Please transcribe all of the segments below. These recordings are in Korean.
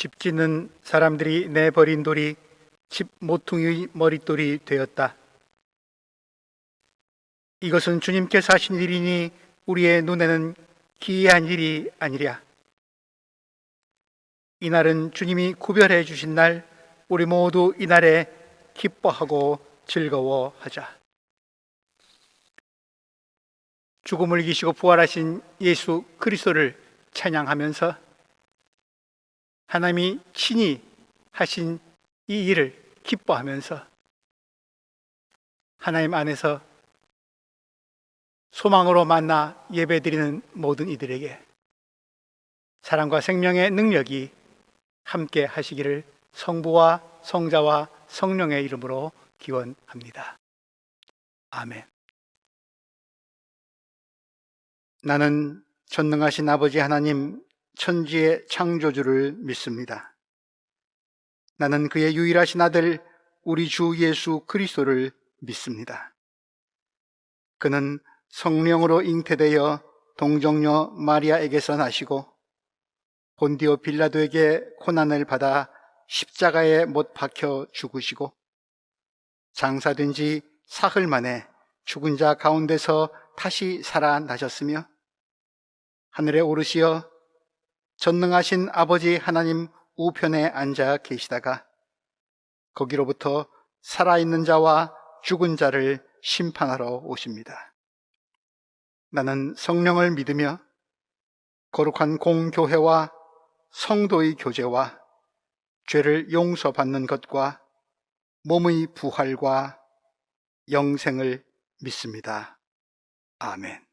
집 짓는 사람들이 내버린 돌이 집 모퉁이의 머릿돌이 되었다. 이것은 주님께서 하신 일이니 우리의 눈에는 기이한 일이 아니랴. 이날은 주님이 구별해 주신 날, 우리 모두 이날에 기뻐하고 즐거워하자. 죽음을 이기시고 부활하신 예수 그리스도를 찬양하면서 하나님이 친히 하신 이 일을 기뻐하면서 하나님 안에서 소망으로 만나 예배드리는 모든 이들에게 사랑과 생명의 능력이 함께 하시기를 성부와 성자와 성령의 이름으로 기원합니다. 아멘. 나는 전능하신 아버지 하나님 천지의 창조주를 믿습니다. 나는 그의 유일하신 아들 우리 주 예수 그리스도를 믿습니다. 그는 성령으로 잉태되어 동정녀 마리아에게서 나시고 본디오 빌라도에게 고난을 받아 십자가에 못 박혀 죽으시고 장사된 지 사흘 만에 죽은 자 가운데서 다시 살아나셨으며 하늘에 오르시어 전능하신 아버지 하나님 우편에 앉아 계시다가 거기로부터 살아있는 자와 죽은 자를 심판하러 오십니다. 나는 성령을 믿으며 거룩한 공교회와 성도의 교제와 죄를 용서받는 것과 몸의 부활과 영생을 믿습니다. 아멘.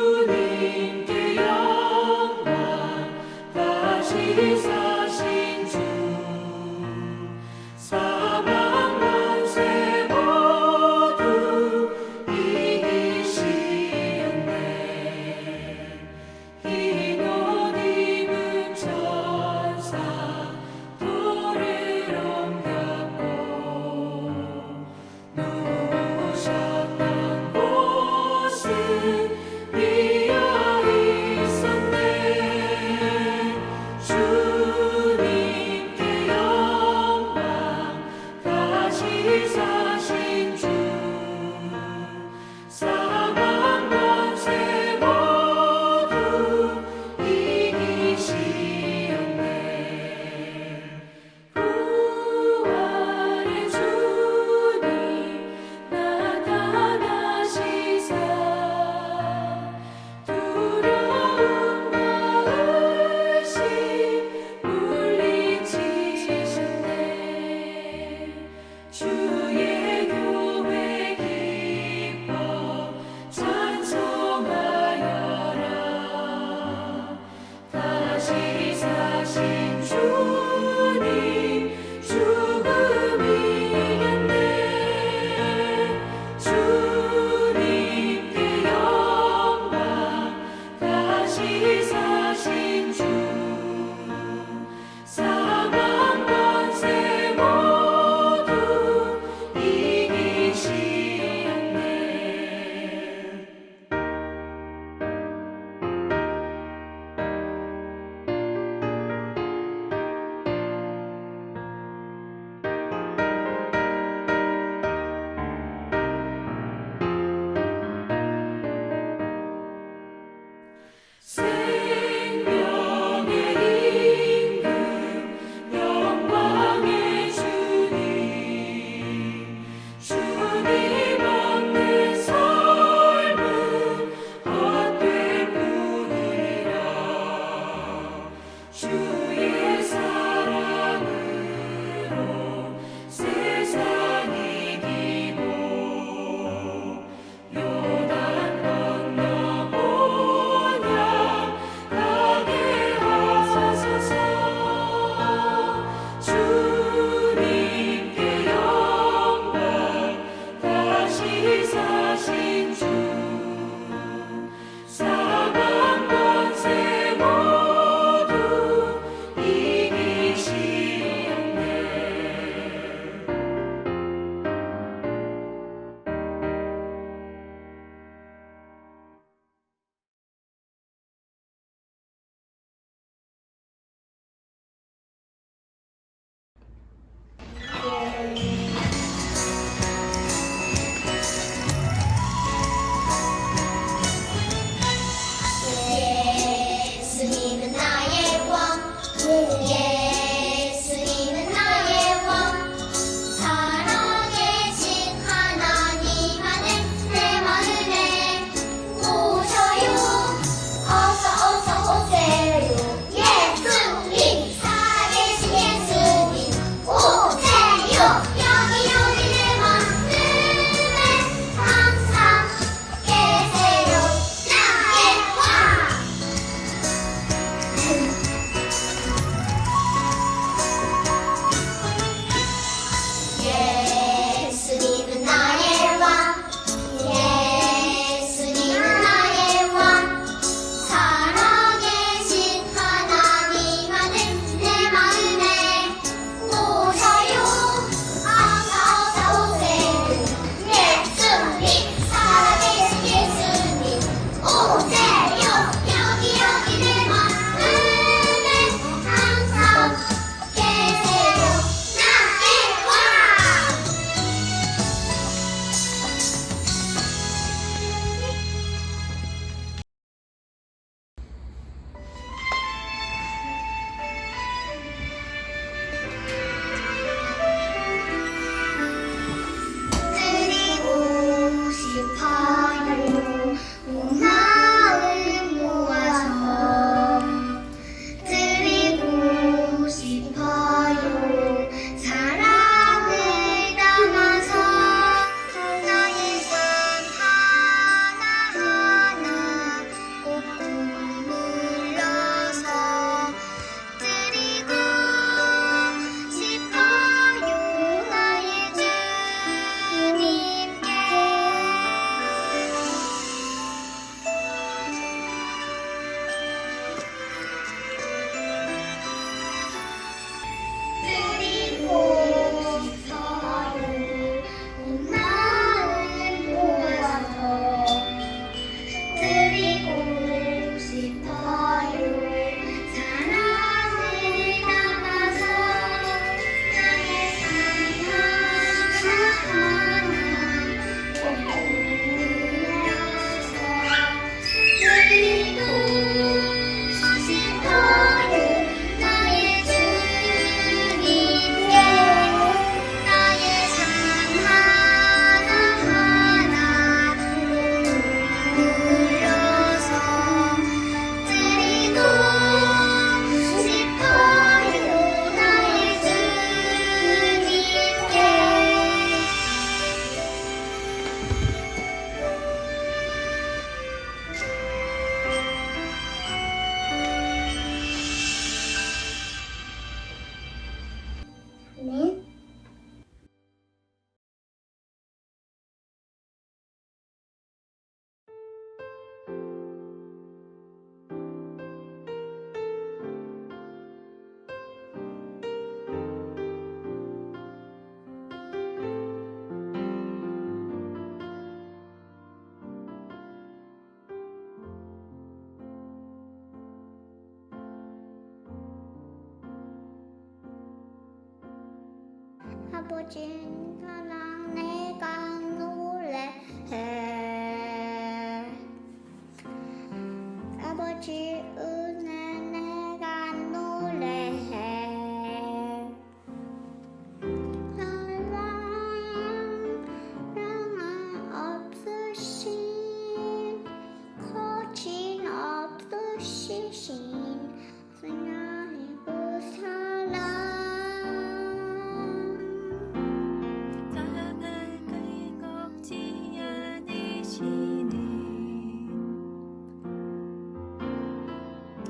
주님께 영광 다시 사신 주 사망 권세 모두 이기시었네. 흰 옷 입은 천사 돌을 옮겼고 누우셨던 곳은 비어 있었네. 주님께 영광 다시 사신 주 사망 권세 모두 이기시었네. 부활의 주님 나타나시사 두려움과 의심 물리치셨네. 주의 교회 기뻐 찬송하여라. 다시 사신 주님 죽음 이겼네. 주님께 영광 다시 사신 주 사망 권세 모두 이기시었네. 생명의 임금 영광의 주님 주님 없는 삶은 헛될 뿐이라. 주의 사랑으로 세상 이기고 요단 건너 본향 가게 하소서. 주님께 영광 다시 사신 주 사망 권세 나의 왕 예수님은 나의 왕 살아계신 하나님 안에 내 마음에 오셔요 어서 오세요 예수님 살아계신 예수님 오세요 여기 내 마음에 항상 계세요 나의 왕 예수님은 나의 왕 예수님은 나의 왕 살아계신 하나님 안에 내 마음에 오셔요 어서 오세요 예수님 살아계신 예수님 오세요 여기 내 마음에 항상 계세요 나의 왕 드리고 싶어요 온 마음 모아서 드리고 싶어요 사랑을 담아서 나의 삶 하나하나 꼭 눌러서 드리고 싶어요 나의 주님께 드리고 싶어요 온 마음 모아서 드리고 싶어요 사랑을 담아서 나의 삶 하나하나 꼭 눌러서 드리고 싶어요 나의 주님께 나의 삶 하나하나 눌러서 드리고 싶어요 나의 주님께 아멘. 아버지 사랑 내가 노래해 아버지 은혜 내가 노래해 사랑 없으신 거친 없으신 승하의 그 사랑 사랑을 끄겁지 않으시네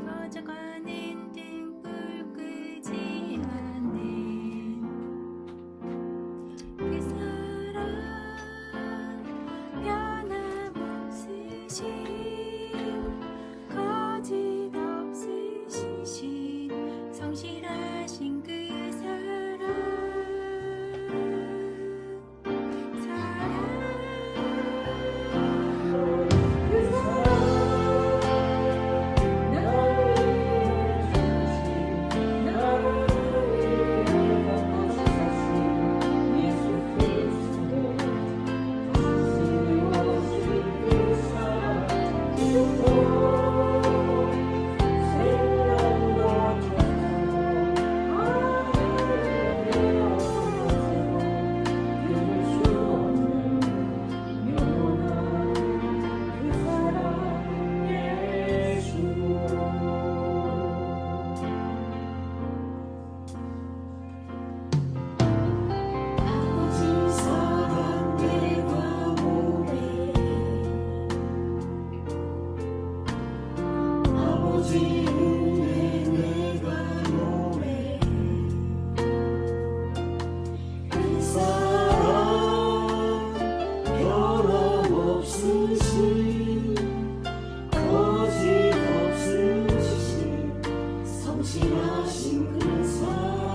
꺼져가는 등불 끄지 않네 그 사랑 변함없으신 거짓 없으신 성실하신 그 사랑 사랑 성실하신 그 사랑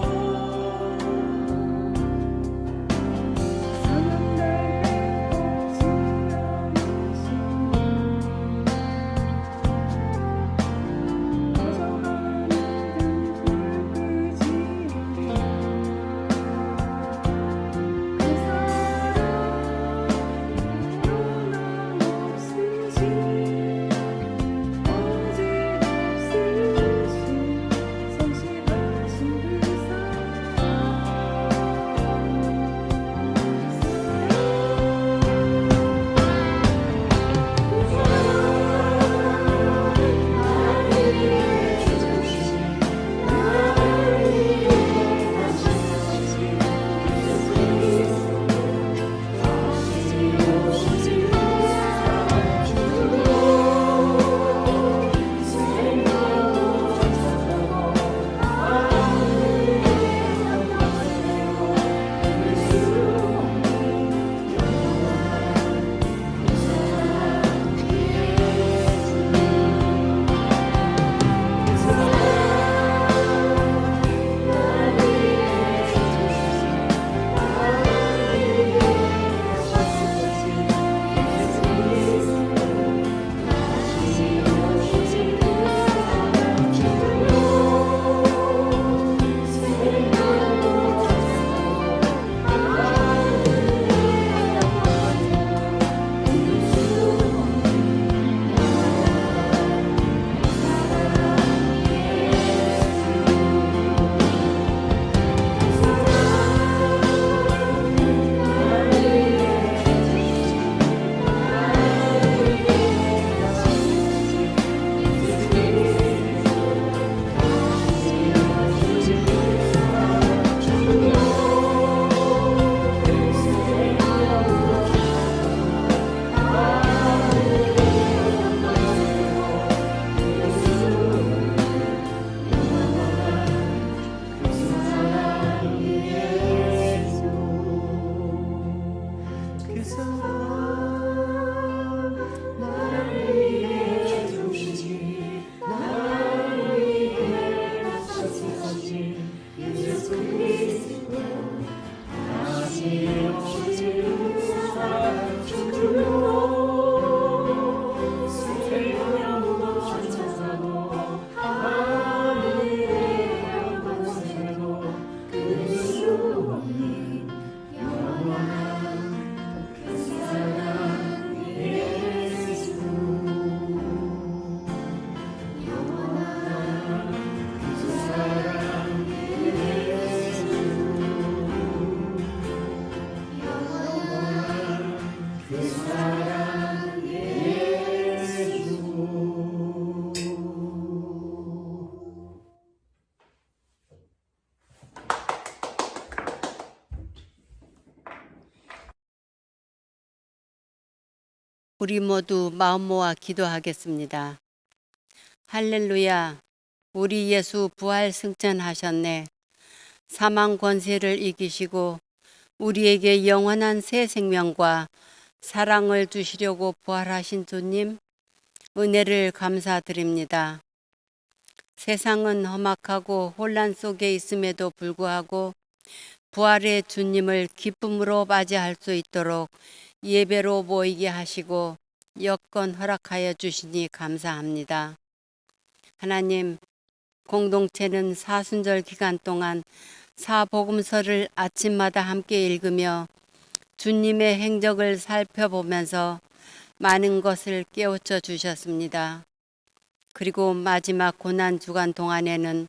우리 모두 마음 모아 기도하겠습니다. 할렐루야, 우리 예수 부활 승천하셨네. 사망 권세를 이기시고 우리에게 영원한 새 생명과 사랑을 주시려고 부활하신 주님, 은혜를 감사드립니다. 세상은 험악하고 혼란 속에 있음에도 불구하고 부활의 주님을 기쁨으로 맞이할 수 있도록 예배로 모이게 하시고 여건 허락하여 주시니 감사합니다. 하나님, 공동체는 사순절 기간 동안 사복음서를 아침마다 함께 읽으며 주님의 행적을 살펴보면서 많은 것을 깨우쳐 주셨습니다. 그리고 마지막 고난 주간 동안에는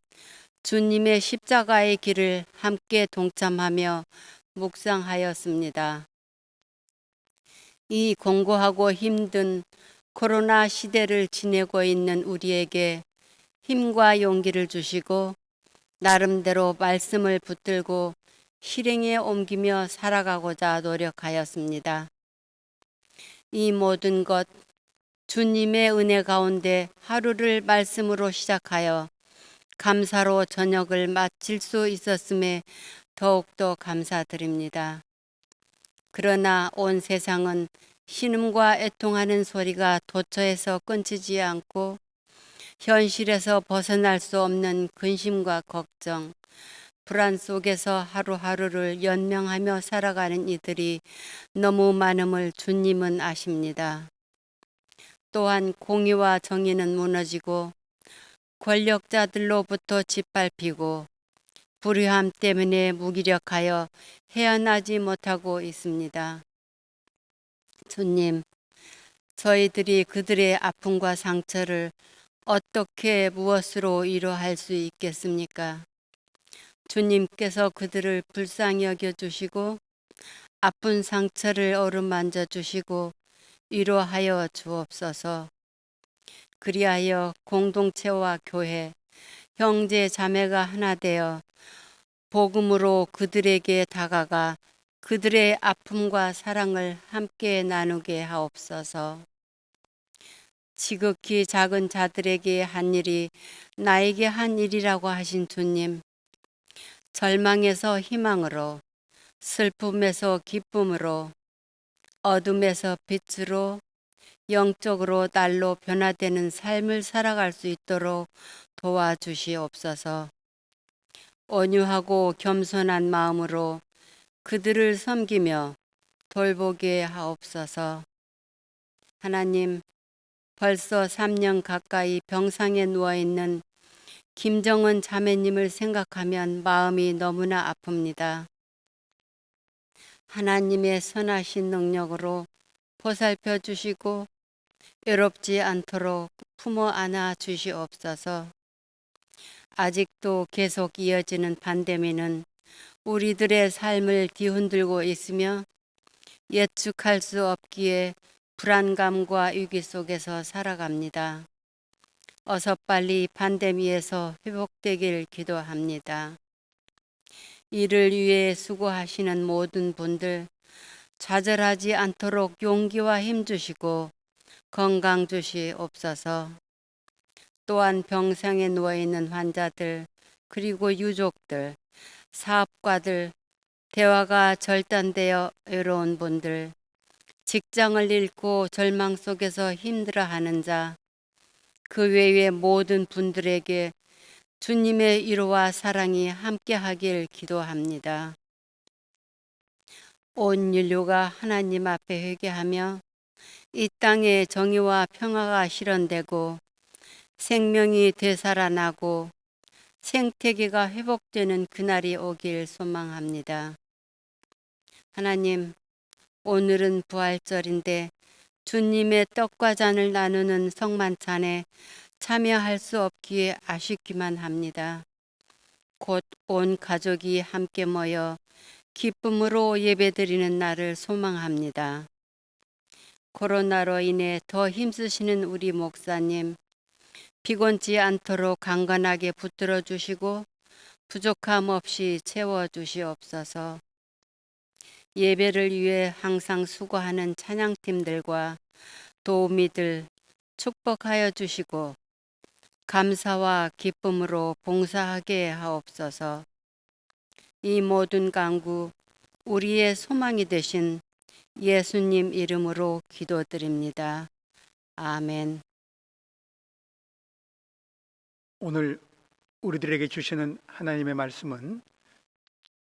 주님의 십자가의 길을 함께 동참하며 묵상하였습니다. 이 공고하고 힘든 코로나 시대를 지내고 있는 우리에게 힘과 용기를 주시고 나름대로 말씀을 붙들고 실행에 옮기며 살아가고자 노력하였습니다. 이 모든 것 주님의 은혜 가운데 하루를 말씀으로 시작하여 감사로 저녁을 마칠 수 있었음에 더욱더 감사드립니다. 그러나 온 세상은 신음과 애통하는 소리가 도처에서 끊이지 않고 현실에서 벗어날 수 없는 근심과 걱정, 불안 속에서 하루하루를 연명하며 살아가는 이들이 너무 많음을 주님은 아십니다. 또한 공의와 정의는 무너지고 권력자들로부터 짓밟히고 불의함 때문에 무기력하여 헤어나지 못하고 있습니다. 주님, 저희들이 그들의 아픔과 상처를 어떻게 무엇으로 위로할 수 있겠습니까? 주님께서 그들을 불쌍히 여겨주시고 아픈 상처를 어루만져 주시고 위로하여 주옵소서. 그리하여 공동체와 교회, 형제 자매가 하나 되어 복음으로 그들에게 다가가 그들의 아픔과 사랑을 함께 나누게 하옵소서. 지극히 작은 자들에게 한 일이 나에게 한 일이라고 하신 주님, 절망에서 희망으로, 슬픔에서 기쁨으로, 어둠에서 빛으로, 영적으로 날로 변화되는 삶을 살아갈 수 있도록 도와주시옵소서. 온유하고 겸손한 마음으로 그들을 섬기며 돌보게 하옵소서. 하나님, 벌써 3년 가까이 병상에 누워있는 김정은 자매님을 생각하면 마음이 너무나 아픕니다. 하나님의 선하신 능력으로 보살펴 주시고 외롭지 않도록 품어 안아 주시옵소서. 아직도 계속 이어지는 팬데믹은 우리들의 삶을 뒤흔들고 있으며 예측할 수 없기에 불안감과 위기 속에서 살아갑니다. 어서 빨리 팬데믹에서 회복되길 기도합니다. 이를 위해 수고하시는 모든 분들 좌절하지 않도록 용기와 힘 주시고 건강 주시옵소서. 또한 병상에 누워있는 환자들, 그리고 유족들, 사업가들, 대화가 절단되어 외로운 분들, 직장을 잃고 절망 속에서 힘들어하는 자, 그 외의 모든 분들에게 주님의 위로와 사랑이 함께하길 기도합니다. 온 인류가 하나님 앞에 회개하며 이 땅에 정의와 평화가 실현되고 생명이 되살아나고 생태계가 회복되는 그날이 오길 소망합니다. 하나님, 오늘은 부활절인데 주님의 떡과 잔을 나누는 성만찬에 참여할 수 없기에 아쉽기만 합니다. 곧 온 가족이 함께 모여 기쁨으로 예배드리는 날을 소망합니다. 코로나로 인해 더 힘쓰시는 우리 목사님, 피곤치 않도록 강건하게 붙들어 주시고 부족함 없이 채워 주시옵소서. 예배를 위해 항상 수고하는 찬양팀들과 도우미들 축복하여 주시고 감사와 기쁨으로 봉사하게 하옵소서. 이 모든 간구 우리의 소망이 되신 예수님 이름으로 기도드립니다. 아멘. 오늘 우리들에게 주시는 하나님의 말씀은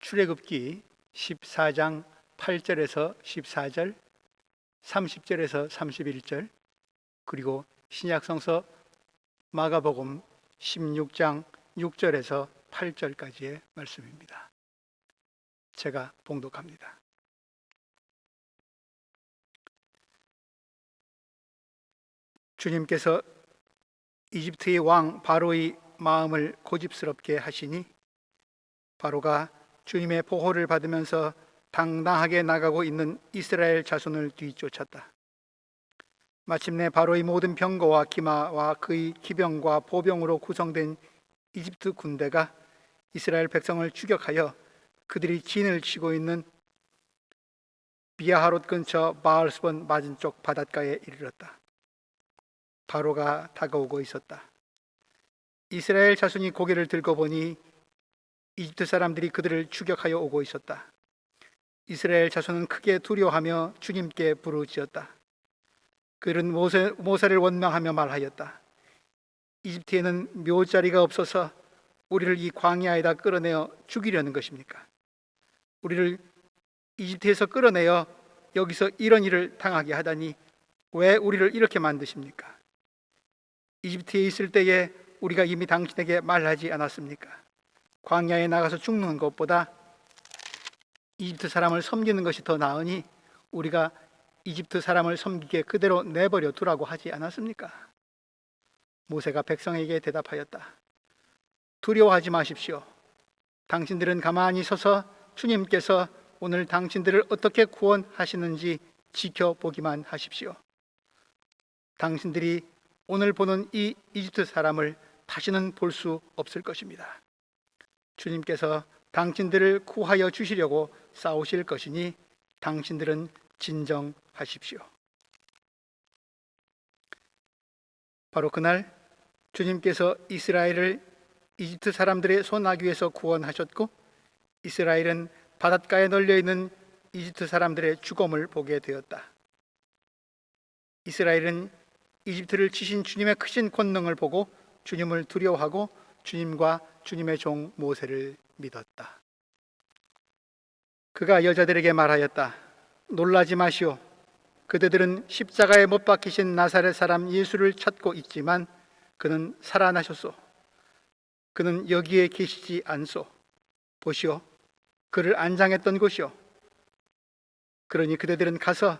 출애굽기 14장 8절에서 14절, 30절에서 31절, 그리고 신약성서 마가복음 16장 6절에서 8절까지의 말씀입니다. 제가 봉독합니다. 주님께서 이집트의 왕 바로의 마음을 고집스럽게 하시니 바로가 주님의 보호를 받으면서 당당하게 나가고 있는 이스라엘 자손을 뒤쫓았다. 마침내 바로의 모든 병거와 기마와 그의 기병과 보병으로 구성된 이집트 군대가 이스라엘 백성을 추격하여 그들이 진을 치고 있는 비아하롯 근처 바알스본 맞은쪽 바닷가에 이르렀다. 바로가 다가오고 있었다. 이스라엘 자손이 고개를 들고 보니 이집트 사람들이 그들을 추격하여 오고 있었다. 이스라엘 자손은 크게 두려워하며 주님께 부르짖었다. 그들은 모세를 원망하며 말하였다. 이집트에는 묘자리가 없어서 우리를 이 광야에다 끌어내어 죽이려는 것입니까? 우리를 이집트에서 끌어내어 여기서 이런 일을 당하게 하다니 왜 우리를 이렇게 만드십니까? 이집트에 있을 때에 우리가 이미 당신에게 말하지 않았습니까? 광야에 나가서 죽는 것보다 이집트 사람을 섬기는 것이 더 나으니 우리가 이집트 사람을 섬기게 그대로 내버려 두라고 하지 않았습니까? 모세가 백성에게 대답하였다. 두려워하지 마십시오. 당신들은 가만히 서서 주님께서 오늘 당신들을 어떻게 구원하시는지 지켜보기만 하십시오. 당신들이 오늘 보는 이 이집트 사람을 다시는 볼 수 없을 것입니다. 주님께서 당신들을 구하여 주시려고 싸우실 것이니 당신들은 진정하십시오. 바로 그날 주님께서 이스라엘을 이집트 사람들의 손아귀에서 구원하셨고 이스라엘은 바닷가에 널려있는 이집트 사람들의 죽음을 보게 되었다. 이스라엘은 이집트를 치신 주님의 크신 권능을 보고 주님을 두려워하고 주님과 주님의 종 모세를 믿었다. 그가 여자들에게 말하였다. 놀라지 마시오. 그대들은 십자가에 못 박히신 나사렛 사람 예수를 찾고 있지만 그는 살아나셨소. 그는 여기에 계시지 않소. 보시오. 그를 안장했던 곳이오. 그러니 그대들은 가서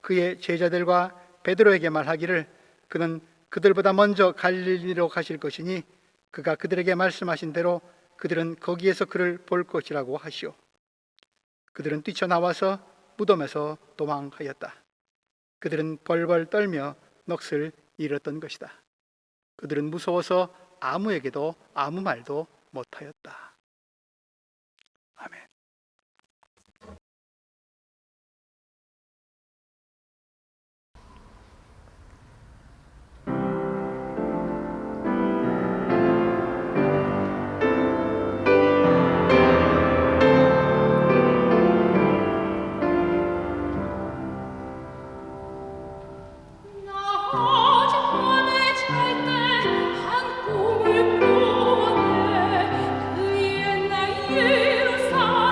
그의 제자들과 베드로에게 말하기를 그는 그들보다 먼저 갈릴리로 가실 것이니 그가 그들에게 말씀하신 대로 그들은 거기에서 그를 볼 것이라고 하시오. 그들은 뛰쳐나와서 무덤에서 도망하였다. 그들은 벌벌 떨며 넋을 잃었던 것이다. 그들은 무서워서 아무에게도 아무 말도 못하였다. 아멘. 나 어젯밤에 잘 때 한 꿈을 꾸었네 그 옛날 예루살렘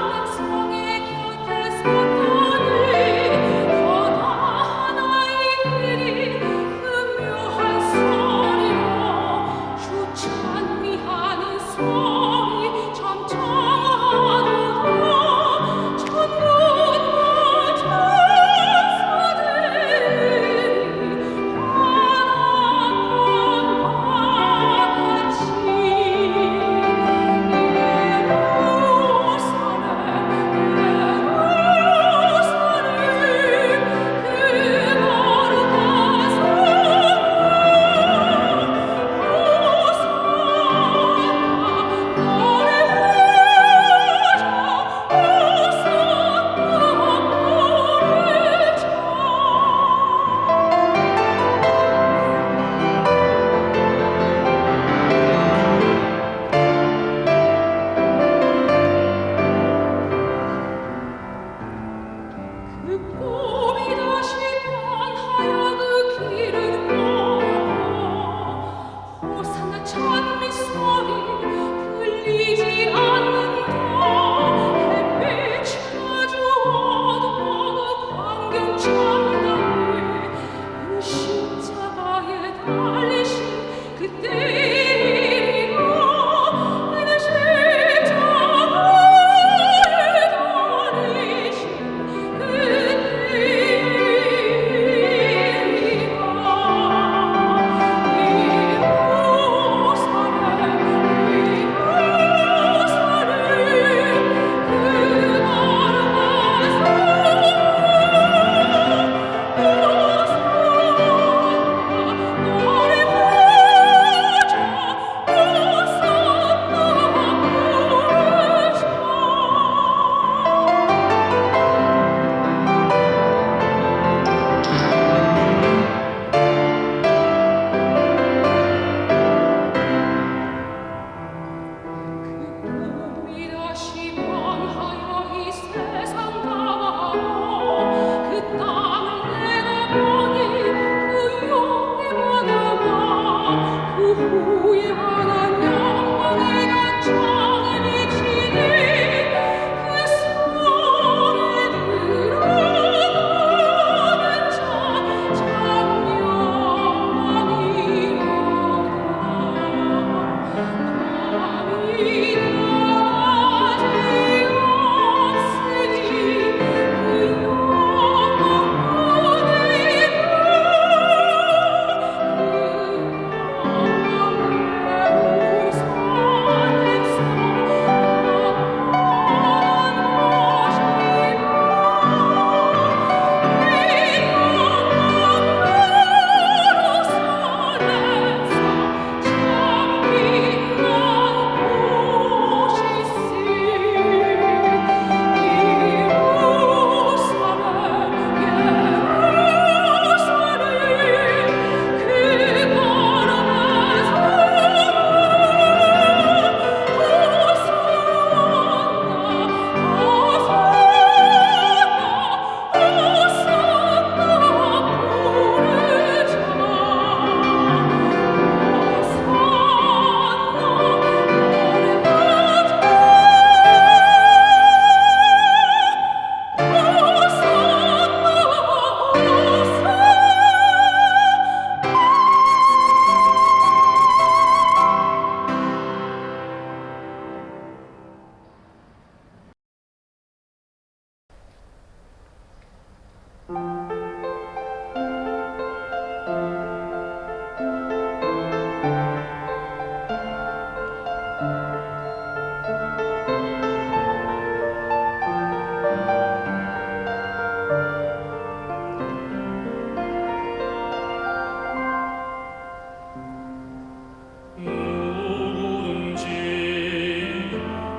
누구든지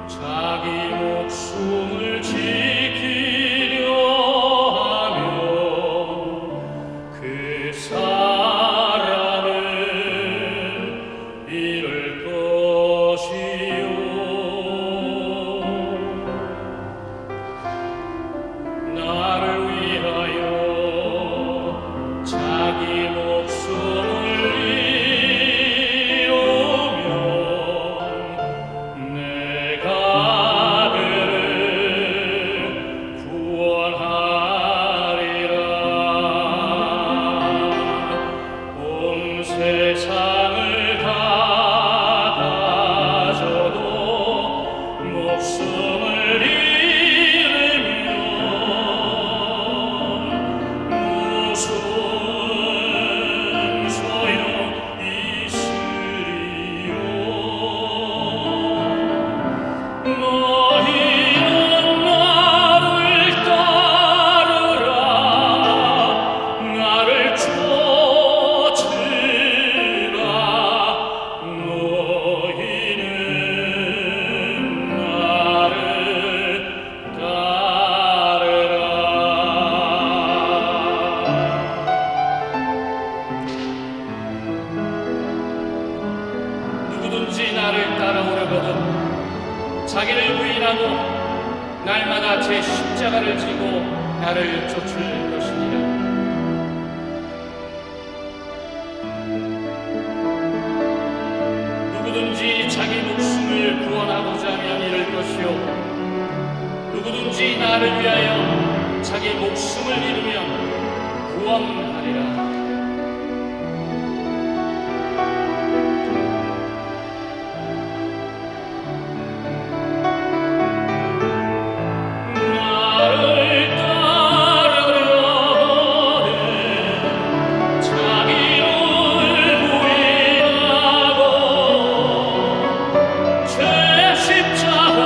자기 목숨을 지키려 하면 그 사람은 잃을 것이요 나를 위하여 자기 목숨을 잃으면 내가 그를 구원하리라 온 세상을 다 가져도 목숨을 잃으면 무슨 소용 있으리요 너희는 나를 따르라 나를 쫓으라 너희는 나를 따르라 누구든지 나를 따라오려거든 자기를 부인하고 날마다 제 십자가를 지고 나를 쫓을 것이니라 누구든지 자기 목숨을 구원하고자 하면 잃을 것이요 누구든지 나를 위하여 자기 목숨을 잃으면 구원하리라 나를 따르려거든 자기를 부인하고 제 십자가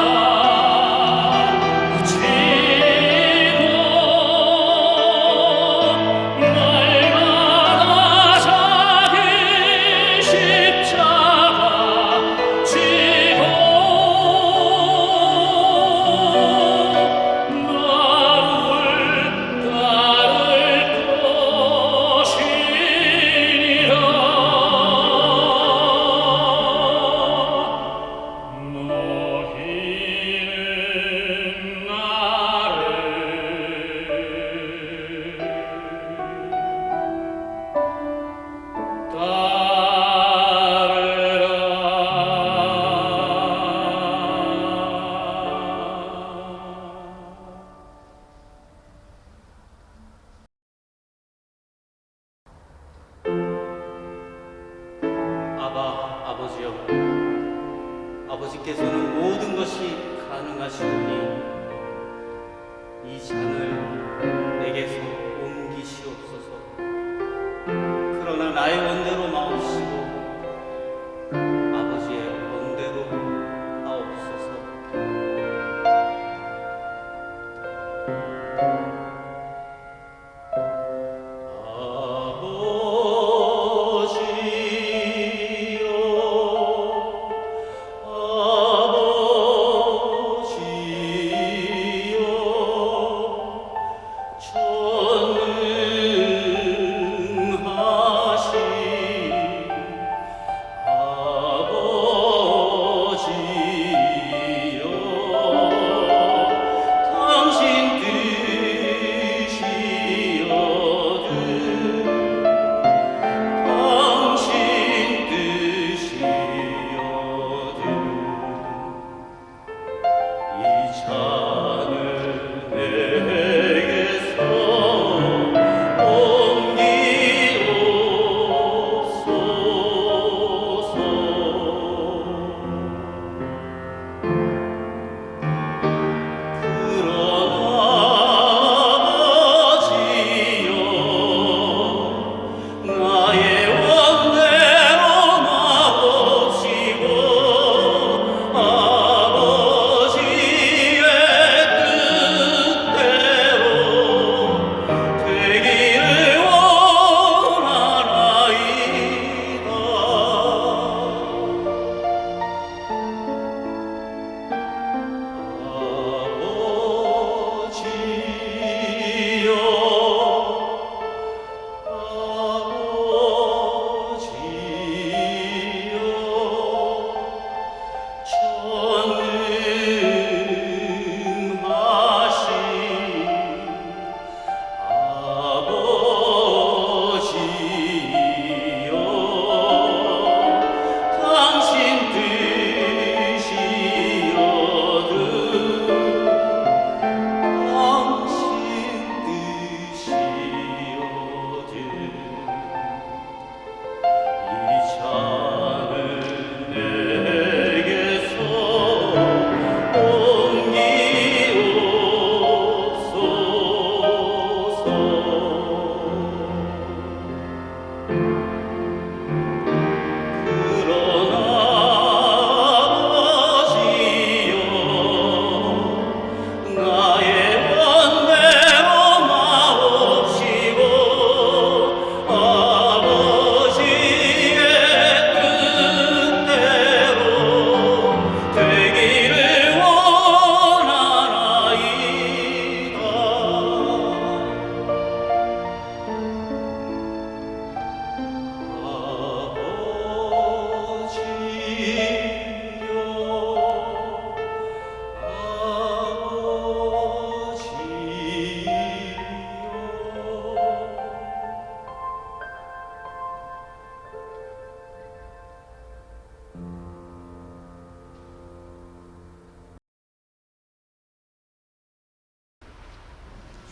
지고 날마다 자기 십자가 지고 나를 따를 것이니라 너희는 아버지여 아버지께서는 모든 것이 가능하시오니 이 잔을 내게서 옮기시옵소서 그러나 나의 원대로 마옵시고 아버지의 원대로 하옵소서 아버지여 전능하신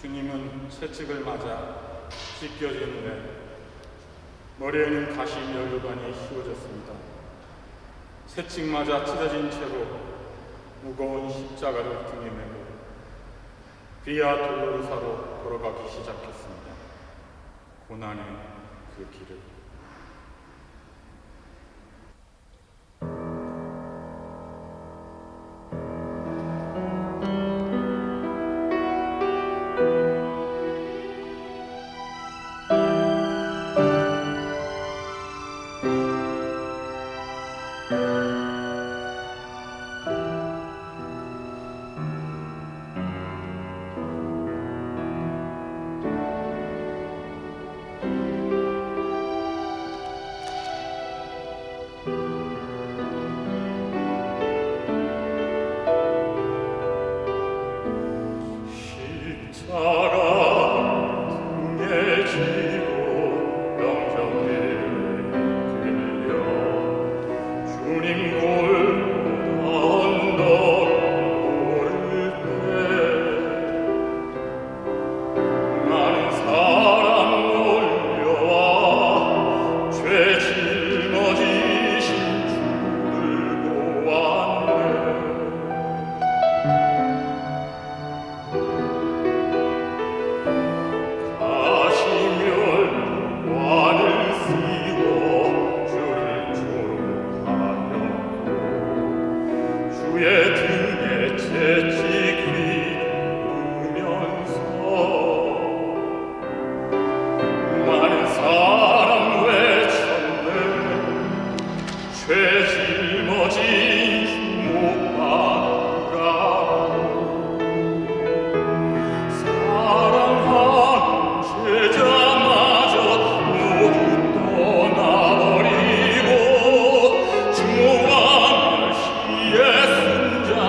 주님은 채찍을 맞아 찢겨지는데 머리에는 가시 면류관이 씌워졌습니다. 채찍 맞아 찢어진 채로 무거운 십자가를 등에 메고 비아 돌로르사로 걸어가기 시작했습니다. 고난의 그 길을. 주와 시의 순자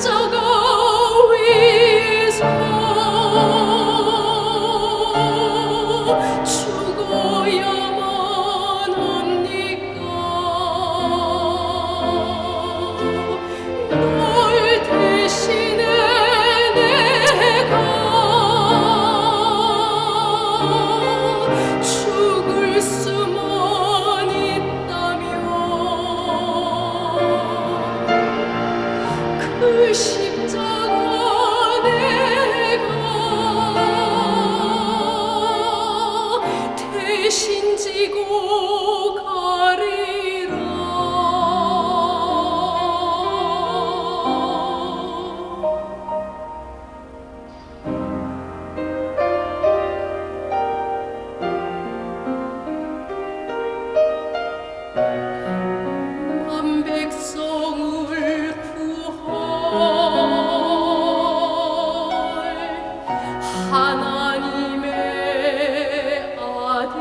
십자가 위에서 죽어야만 합니까? 널 대신에 내가 죽을 수만 있다면 그 십자가 내가 대신 지고 가리라. 만 백성을 구할 하나님의 아들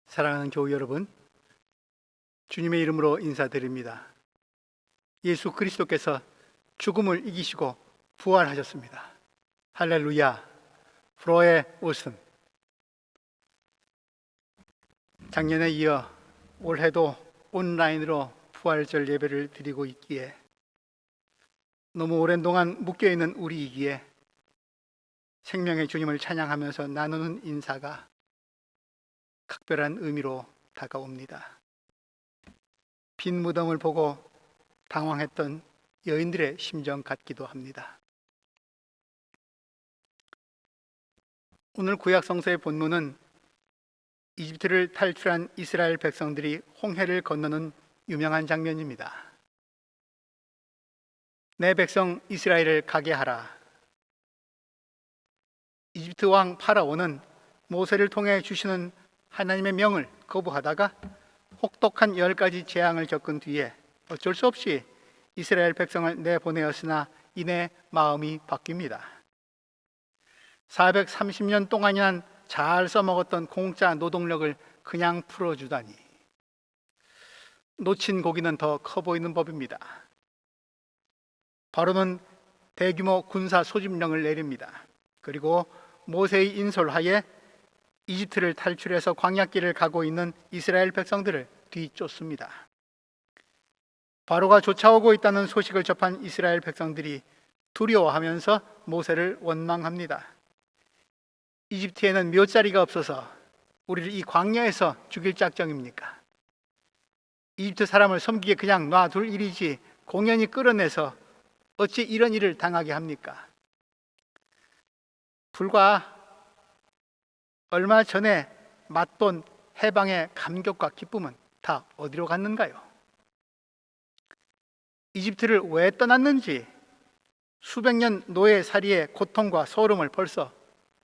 사랑하는 교우 여러분, 주님의 이름으로 인사드립니다. 예수 그리스도께서 죽음을 이기시고 부활하셨습니다. 할렐루야, 프로의 웃음. 작년에 이어 올해도 온라인으로 부활절 예배를 드리고 있기에, 너무 오랜 동안 묶여있는 우리이기에 생명의 주님을 찬양하면서 나누는 인사가 각별한 의미로 다가옵니다. 빈 무덤을 보고 당황했던 여인들의 심정 같기도 합니다. 오늘 구약 성서의 본문은 이집트를 탈출한 이스라엘 백성들이 홍해를 건너는 유명한 장면입니다. 내 백성 이스라엘을 가게 하라. 이집트 왕 파라오는 모세를 통해 주시는 하나님의 명을 거부하다가 혹독한 10가지 재앙을 겪은 뒤에 어쩔 수 없이 이스라엘 백성을 내보내었으나 이내 마음이 바뀝니다. 430년 동안이나 잘 써먹었던 공짜 노동력을 그냥 풀어주다니, 놓친 고기는 더 커 보이는 법입니다. 바로는 대규모 군사 소집령을 내립니다. 그리고 모세의 인솔하에 이집트를 탈출해서 광야길을 가고 있는 이스라엘 백성들을 뒤쫓습니다. 바로가 쫓아오고 있다는 소식을 접한 이스라엘 백성들이 두려워하면서 모세를 원망합니다. 이집트에는 묘자리가 없어서 우리를 이 광야에서 죽일 작정입니까? 이집트 사람을 섬기게 그냥 놔둘 일이지 공연히 끌어내서 어찌 이런 일을 당하게 합니까? 불과 얼마 전에 맛본 해방의 감격과 기쁨은 다 어디로 갔는가요? 이집트를 왜 떠났는지 수백 년 노예살이의 고통과 소름을 벌써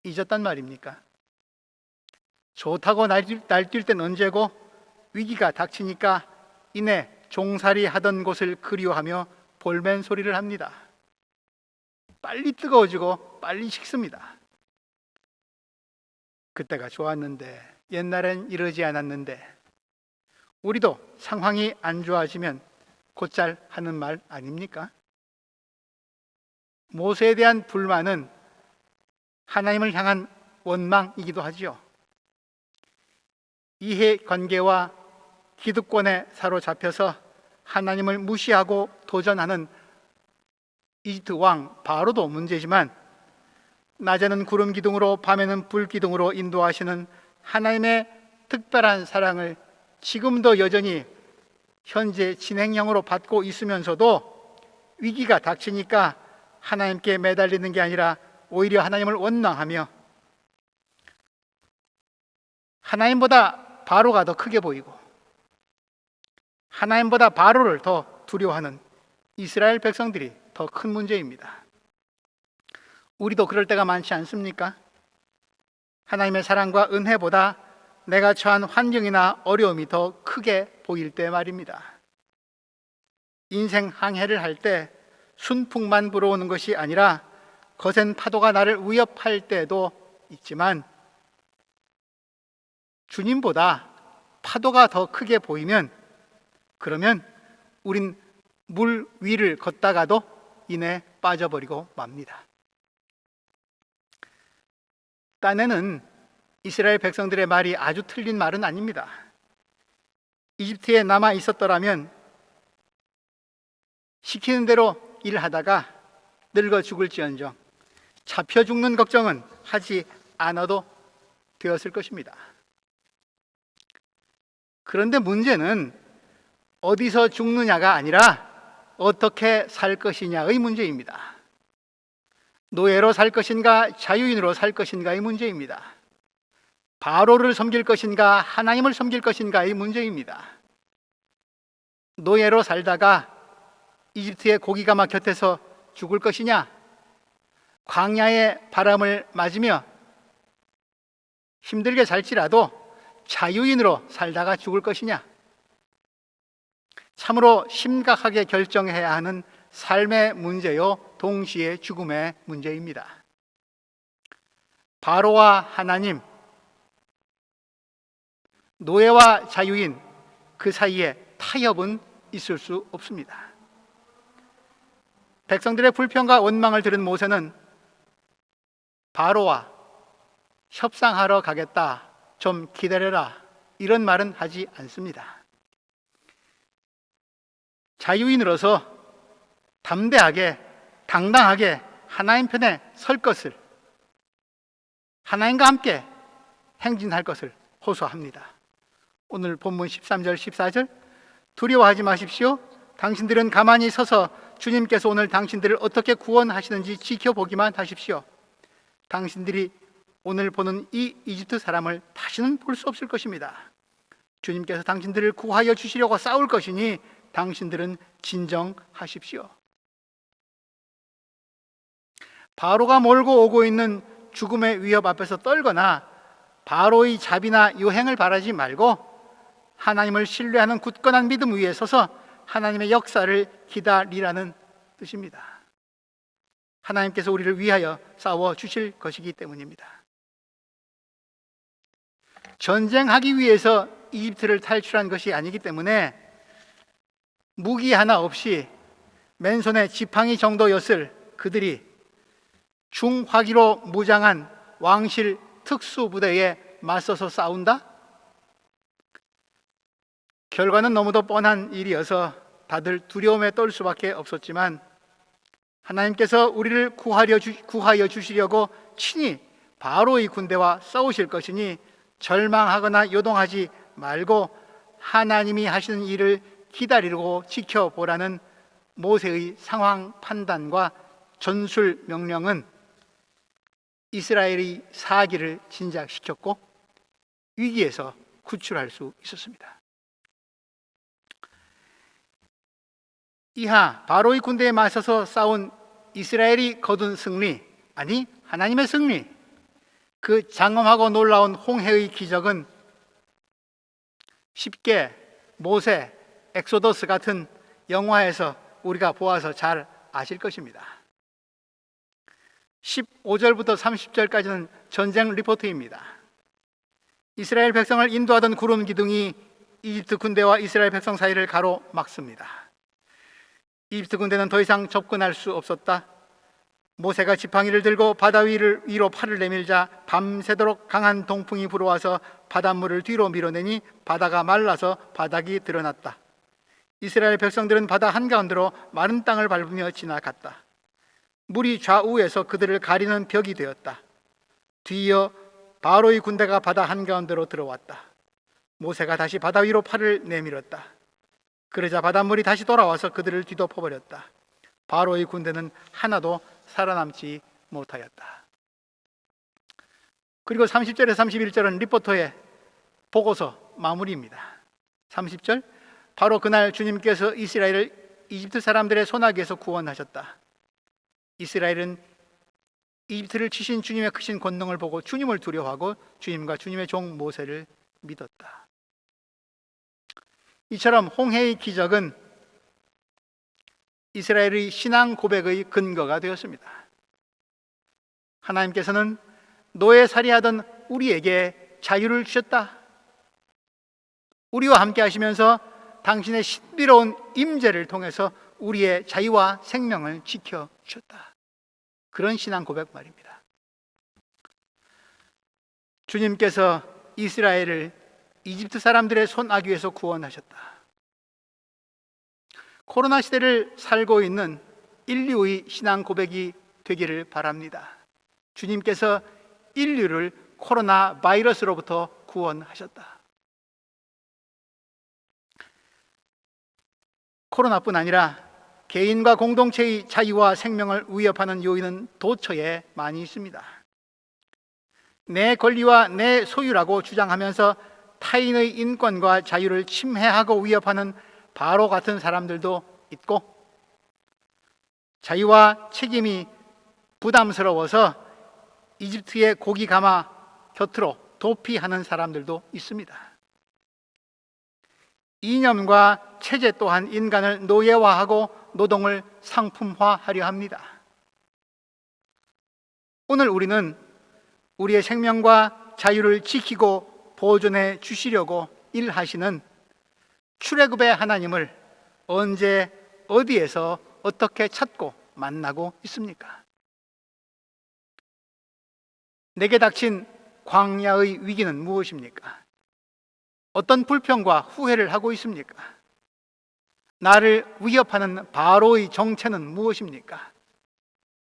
잊었단 말입니까? 좋다고 날뛸 땐 언제고 위기가 닥치니까 이내 종살이 하던 곳을 그리워하며 볼멘 소리를 합니다. 빨리 뜨거워지고 빨리 식습니다. 그때가 좋았는데, 옛날엔 이러지 않았는데, 우리도 상황이 안 좋아지면 곧잘 하는 말 아닙니까? 모세에 대한 불만은 하나님을 향한 원망이기도 하지요. 이해관계와 기득권에 사로잡혀서 하나님을 무시하고 도전하는 이집트 왕 바로도 문제지만, 낮에는 구름 기둥으로 밤에는 불 기둥으로 인도하시는 하나님의 특별한 사랑을 지금도 여전히 현재 진행형으로 받고 있으면서도 위기가 닥치니까 하나님께 매달리는 게 아니라 오히려 하나님을 원망하며 하나님보다 바로가 더 크게 보이고 하나님보다 바로를 더 두려워하는 이스라엘 백성들이 더 큰 문제입니다. 우리도 그럴 때가 많지 않습니까? 하나님의 사랑과 은혜보다 내가 처한 환경이나 어려움이 더 크게 보일 때 말입니다. 인생 항해를 할 때 순풍만 불어오는 것이 아니라 거센 파도가 나를 위협할 때도 있지만, 주님보다 파도가 더 크게 보이면, 그러면 우린 물 위를 걷다가도 이내 빠져버리고 맙니다. 딴에는 이스라엘 백성들의 말이 아주 틀린 말은 아닙니다. 이집트에 남아 있었더라면 시키는 대로 일하다가 늙어 죽을지언정 잡혀 죽는 걱정은 하지 않아도 되었을 것입니다. 그런데 문제는 어디서 죽느냐가 아니라 어떻게 살 것이냐의 문제입니다. 노예로 살 것인가 자유인으로 살 것인가의 문제입니다. 바로를 섬길 것인가 하나님을 섬길 것인가의 문제입니다. 노예로 살다가 이집트의 고기가마 곁에서 죽을 것이냐, 광야의 바람을 맞으며 힘들게 살지라도 자유인으로 살다가 죽을 것이냐, 참으로 심각하게 결정해야 하는 삶의 문제요, 동시에 죽음의 문제입니다. 바로와 하나님, 노예와 자유인 그 사이에 타협은 있을 수 없습니다. 백성들의 불평과 원망을 들은 모세는 바로와 협상하러 가겠다, 좀 기다려라, 이런 말은 하지 않습니다. 자유인으로서 담대하게 당당하게 하나님 편에 설 것을, 하나님과 함께 행진할 것을 호소합니다. 오늘 본문 13절 14절, 두려워하지 마십시오. 당신들은 가만히 서서 주님께서 오늘 당신들을 어떻게 구원하시는지 지켜보기만 하십시오. 당신들이 오늘 보는 이 이집트 사람을 다시는 볼 수 없을 것입니다. 주님께서 당신들을 구하여 주시려고 싸울 것이니 당신들은 진정하십시오. 바로가 몰고 오고 있는 죽음의 위협 앞에서 떨거나 바로의 자비나 요행을 바라지 말고 하나님을 신뢰하는 굳건한 믿음 위에 서서 하나님의 역사를 기다리라는 뜻입니다. 하나님께서 우리를 위하여 싸워 주실 것이기 때문입니다. 전쟁하기 위해서 이집트를 탈출한 것이 아니기 때문에 무기 하나 없이 맨손에 지팡이 정도였을 그들이 중화기로 무장한 왕실 특수부대에 맞서서 싸운다? 결과는 너무도 뻔한 일이어서 다들 두려움에 떨 수밖에 없었지만 하나님께서 우리를 구하여 주시려고 친히 바로의 군대와 싸우실 것이니 절망하거나 요동하지 말고 하나님이 하시는 일을 기다리고 지켜보라는 모세의 상황 판단과 전술 명령은 이스라엘의 사기를 진작시켰고 위기에서 구출할 수 있었습니다. 이하 바로의 군대에 맞서서 싸운 이스라엘이 거둔 승리, 아니 하나님의 승리, 그 장엄하고 놀라운 홍해의 기적은 쉽게 모세, 엑소더스 같은 영화에서 우리가 보아서 잘 아실 것입니다. 15절부터 30절까지는 전쟁 리포트입니다. 이스라엘 백성을 인도하던 구름 기둥이 이집트 군대와 이스라엘 백성 사이를 가로막습니다. 이집트 군대는 더 이상 접근할 수 없었다. 모세가 지팡이를 들고 바다 위로 팔을 내밀자 밤새도록 강한 동풍이 불어와서 바닷물을 뒤로 밀어내니 바다가 말라서 바닥이 드러났다. 이스라엘 백성들은 바다 한가운데로 마른 땅을 밟으며 지나갔다. 물이 좌우에서 그들을 가리는 벽이 되었다. 뒤이어 바로의 군대가 바다 한가운데로 들어왔다. 모세가 다시 바다 위로 팔을 내밀었다. 그러자 바닷물이 다시 돌아와서 그들을 뒤덮어버렸다. 바로의 군대는 하나도 살아남지 못하였다. 그리고 30절에서 31절은 리포터의 보고서 마무리입니다. 30절, 바로 그날 주님께서 이스라엘을 이집트 사람들의 손아귀에서 구원하셨다. 이스라엘은 이집트를 치신 주님의 크신 권능을 보고 주님을 두려워하고 주님과 주님의 종 모세를 믿었다. 이처럼 홍해의 기적은 이스라엘의 신앙 고백의 근거가 되었습니다. 하나님께서는 노예살이하던 우리에게 자유를 주셨다. 우리와 함께 하시면서 당신의 신비로운 임재를 통해서 우리의 자유와 생명을 지켜주셨다. 그런 신앙 고백 말입니다. 주님께서 이스라엘을 이집트 사람들의 손아귀에서 구원하셨다. 코로나 시대를 살고 있는 인류의 신앙 고백이 되기를 바랍니다. 주님께서 인류를 코로나 바이러스로부터 구원하셨다. 코로나뿐 아니라 개인과 공동체의 자유와 생명을 위협하는 요인은 도처에 많이 있습니다. 내 권리와 내 소유라고 주장하면서 타인의 인권과 자유를 침해하고 위협하는 바로 같은 사람들도 있고, 자유와 책임이 부담스러워서 이집트의 고기 가마 곁으로 도피하는 사람들도 있습니다. 이념과 체제 또한 인간을 노예화하고 노동을 상품화하려 합니다. 오늘 우리는 우리의 생명과 자유를 지키고 보존해 주시려고 일하시는 출애굽의 하나님을 언제 어디에서 어떻게 찾고 만나고 있습니까? 내게 닥친 광야의 위기는 무엇입니까? 어떤 불평과 후회를 하고 있습니까? 나를 위협하는 바로의 정체는 무엇입니까?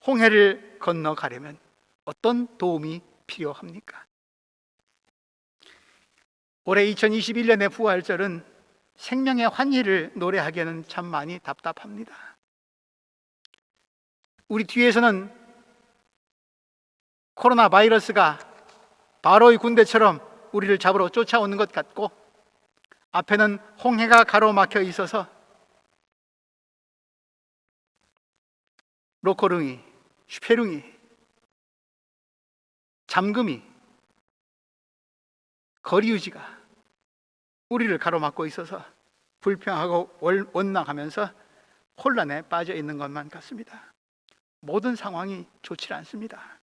홍해를 건너가려면 어떤 도움이 필요합니까? 올해 2021년의 부활절은 생명의 환희를 노래하기에는 참 많이 답답합니다. 우리 뒤에서는 코로나 바이러스가 바로의 군대처럼 우리를 잡으러 쫓아오는 것 같고, 앞에는 홍해가 가로막혀 있어서 로코릉이, 슈페릉이, 잠금이, 거리 유지가 우리를 가로막고 있어서 불평하고 원망하면서 혼란에 빠져 있는 것만 같습니다. 모든 상황이 좋지 않습니다.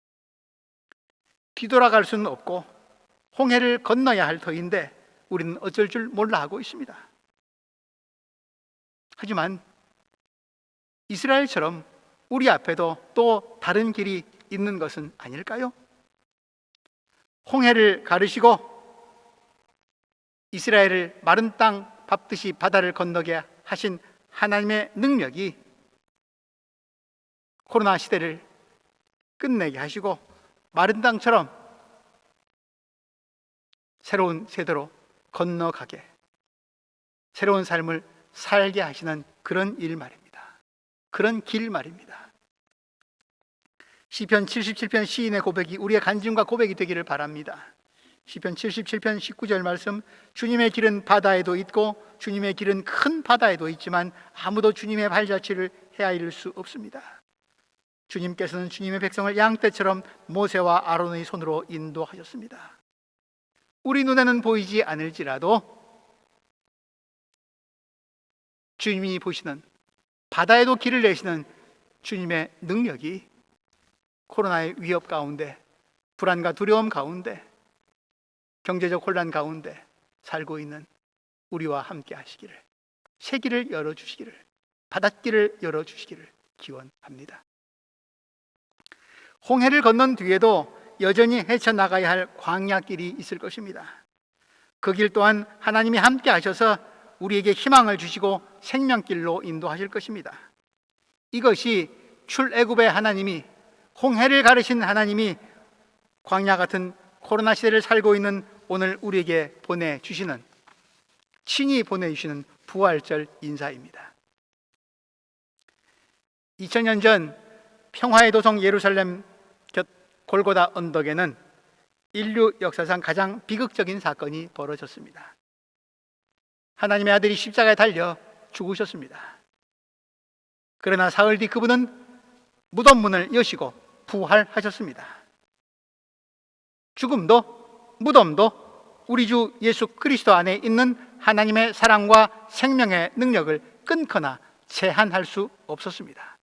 뒤돌아갈 수는 없고 홍해를 건너야 할 터인데 우리는 어쩔 줄 몰라 하고 있습니다. 하지만 이스라엘처럼 우리 앞에도 또 다른 길이 있는 것은 아닐까요? 홍해를 가르시고 이스라엘을 마른 땅 밟듯이 바다를 건너게 하신 하나님의 능력이 코로나 시대를 끝내게 하시고 마른 땅처럼 새로운 세대로 건너가게, 새로운 삶을 살게 하시는 그런 일 말입니다. 그런 길 말입니다. 시편 77편 시인의 고백이 우리의 간증과 고백이 되기를 바랍니다. 시편 77편 19절 말씀, 주님의 길은 바다에도 있고 주님의 길은 큰 바다에도 있지만 아무도 주님의 발자취를 헤아릴 수 없습니다. 주님께서는 주님의 백성을 양떼처럼 모세와 아론의 손으로 인도하셨습니다. 우리 눈에는 보이지 않을지라도 주님이 보시는, 바다에도 길을 내시는 주님의 능력이 코로나의 위협 가운데, 불안과 두려움 가운데, 경제적 혼란 가운데 살고 있는 우리와 함께 하시기를, 새 길을 열어주시기를, 바닷길을 열어주시기를 기원합니다. 홍해를 건넌 뒤에도 여전히 헤쳐나가야 할 광야길이 있을 것입니다. 그 길 또한 하나님이 함께 하셔서 우리에게 희망을 주시고 생명길로 인도하실 것입니다. 이것이 출애굽의 하나님이, 홍해를 가르신 하나님이 광야 같은 코로나 시대를 살고 있는 오늘 우리에게 보내주시는, 친히 보내주시는 부활절 인사입니다. 2000년 전 평화의 도성 예루살렘 곁 골고다 언덕에는 인류 역사상 가장 비극적인 사건이 벌어졌습니다. 하나님의 아들이 십자가에 달려 죽으셨습니다. 그러나 사흘 뒤 그분은 무덤 문을 여시고 부활하셨습니다. 죽음도 무덤도 우리 주 예수 그리스도 안에 있는 하나님의 사랑과 생명의 능력을 끊거나 제한할 수 없었습니다.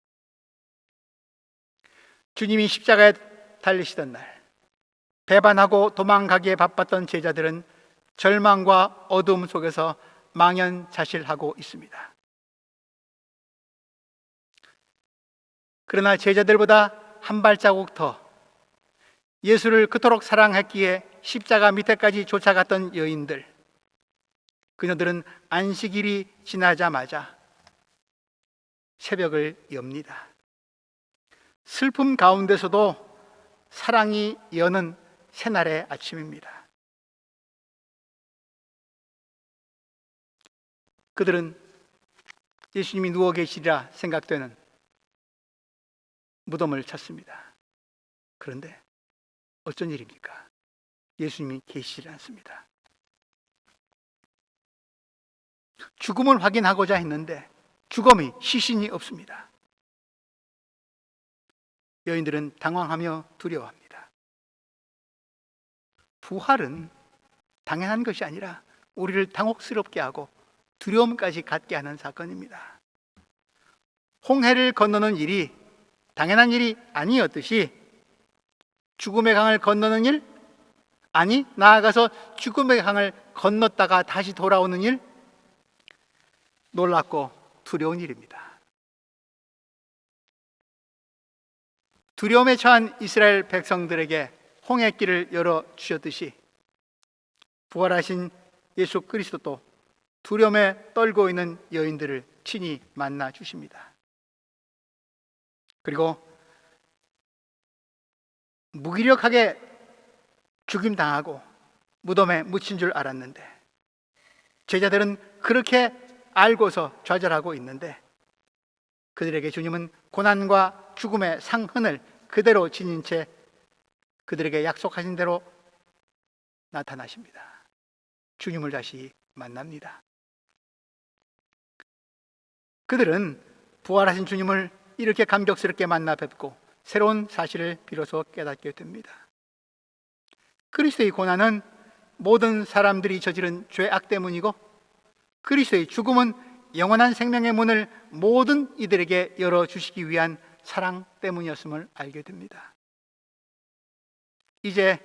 주님이 십자가에 달리시던 날, 배반하고 도망가기에 바빴던 제자들은 절망과 어두움 속에서 망연자실하고 있습니다. 그러나 제자들보다 한 발자국 더 예수를 그토록 사랑했기에 십자가 밑에까지 쫓아갔던 여인들, 그녀들은 안식일이 지나자마자 새벽을 엽니다. 슬픔 가운데서도 사랑이 여는 새날의 아침입니다. 그들은 예수님이 누워 계시리라 생각되는 무덤을 찾습니다. 그런데 어쩐 일입니까? 예수님이 계시지 않습니다. 죽음을 확인하고자 했는데 죽음이 시신이 없습니다. 여인들은 당황하며 두려워합니다. 부활은 당연한 것이 아니라 우리를 당혹스럽게 하고 두려움까지 갖게 하는 사건입니다. 홍해를 건너는 일이 당연한 일이 아니었듯이 죽음의 강을 건너는 일, 아니, 나아가서 죽음의 강을 건넜다가 다시 돌아오는 일, 놀랍고 두려운 일입니다. 두려움에 처한 이스라엘 백성들에게 홍해길을 열어주셨듯이 부활하신 예수 그리스도도 두려움에 떨고 있는 여인들을 친히 만나 주십니다. 그리고 무기력하게 죽임당하고 무덤에 묻힌 줄 알았는데 제자들은 그렇게 알고서 좌절하고 있는데 그들에게 주님은 고난과 죽음의 상흔을 그대로 지닌 채 그들에게 약속하신 대로 나타나십니다. 주님을 다시 만납니다. 그들은 부활하신 주님을 이렇게 감격스럽게 만나 뵙고 새로운 사실을 비로소 깨닫게 됩니다. 그리스도의 고난은 모든 사람들이 저지른 죄악 때문이고 그리스도의 죽음은 영원한 생명의 문을 모든 이들에게 열어주시기 위한 사랑 때문이었음을 알게 됩니다. 이제